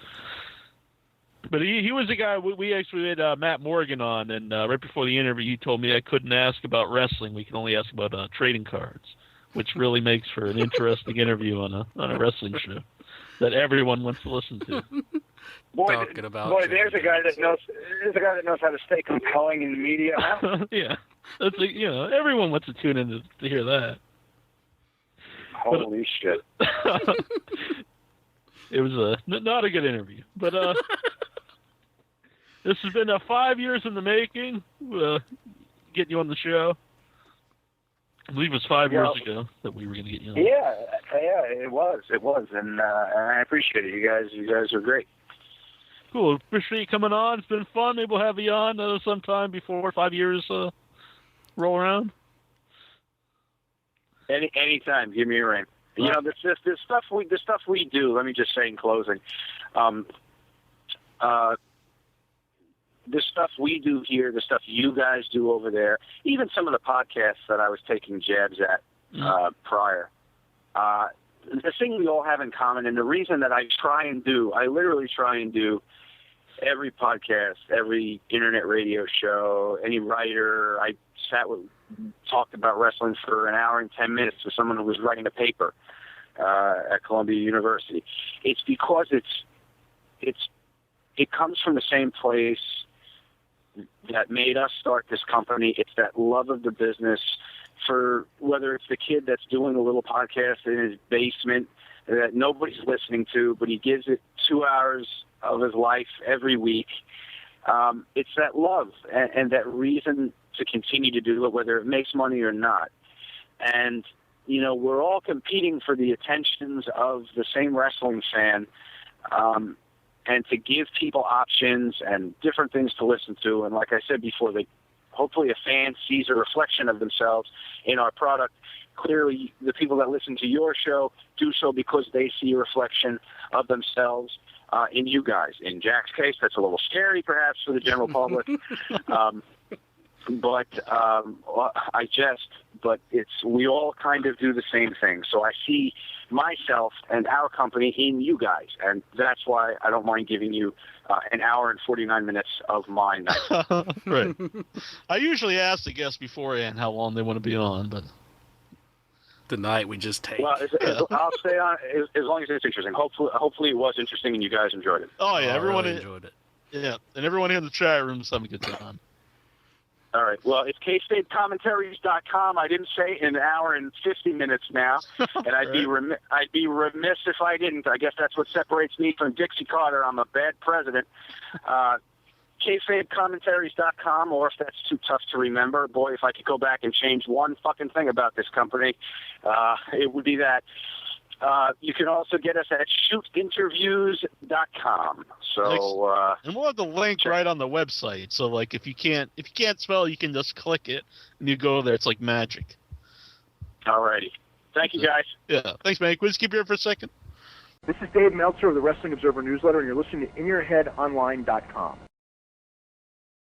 But he was the guy we actually had Matt Morgan on, and right before the interview, he told me I couldn't ask about wrestling. We can only ask about trading cards, which really makes for an interesting interview on a wrestling show that everyone wants to listen to. Boy, there's a guy that knows how to stay compelling in the media. Huh? Yeah, that's everyone wants to tune in to hear that. Holy shit! It was not a good interview, but this has been 5 years in the making. Getting you on the show. I believe it was 5 years ago that we were going to get you on. Yeah, it was, and I appreciate it. You guys are great. Cool. Appreciate you coming on. It's been fun. Maybe we'll have you on sometime before 5 years roll around. Anytime. Give me a ring. This stuff we do. Let me just say in closing, the stuff we do here, the stuff you guys do over there, even some of the podcasts that I was taking jabs at prior. The thing we all have in common, and the reason that I literally try and do every podcast, every internet radio show, any writer. I talked about wrestling for an hour and 10 minutes with someone who was writing a paper at Columbia University. It's because it comes from the same place that made us start this company. It's that love of the business, for whether it's the kid that's doing a little podcast in his basement that nobody's listening to, but he gives it 2 hours of his life every week. It's that love and that reason to continue to do it, whether it makes money or not. And we're all competing for the attentions of the same wrestling fan, and to give people options and different things to listen to. And like I said before, hopefully a fan sees a reflection of themselves in our product. Clearly, the people that listen to your show do so because they see a reflection of themselves in you guys. In Jack's case, that's a little scary, perhaps, for the general public. But we all kind of do the same thing. So I see myself and our company in you guys, and that's why I don't mind giving you an hour and 49 minutes of my night. Right. I usually ask the guests beforehand how long they want to be on, but tonight we just take. Well, I'll stay on as long as it's interesting. Hopefully it was interesting and you guys enjoyed it. Oh yeah, everyone really enjoyed it. Yeah, and everyone in the chat room is having a good time. All right. Well, it's KayfabeCommentaries.com. I didn't say in an hour and 50 minutes now, and I'd be remiss if I didn't. I guess that's what separates me from Dixie Carter. I'm a bad president. KayfabeCommentaries.com, or if that's too tough to remember, boy, if I could go back and change one fucking thing about this company, it would be that. You can also get us at shootinterviews.com. So, and we'll have the link right on the website. So, like, if you can't spell, you can just click it and you go there. It's like magic. All righty. Thank you, guys. Yeah. Thanks, man. Can we just keep you here for a second? This is Dave Meltzer of the Wrestling Observer Newsletter, and you're listening to InYourHeadOnline.com.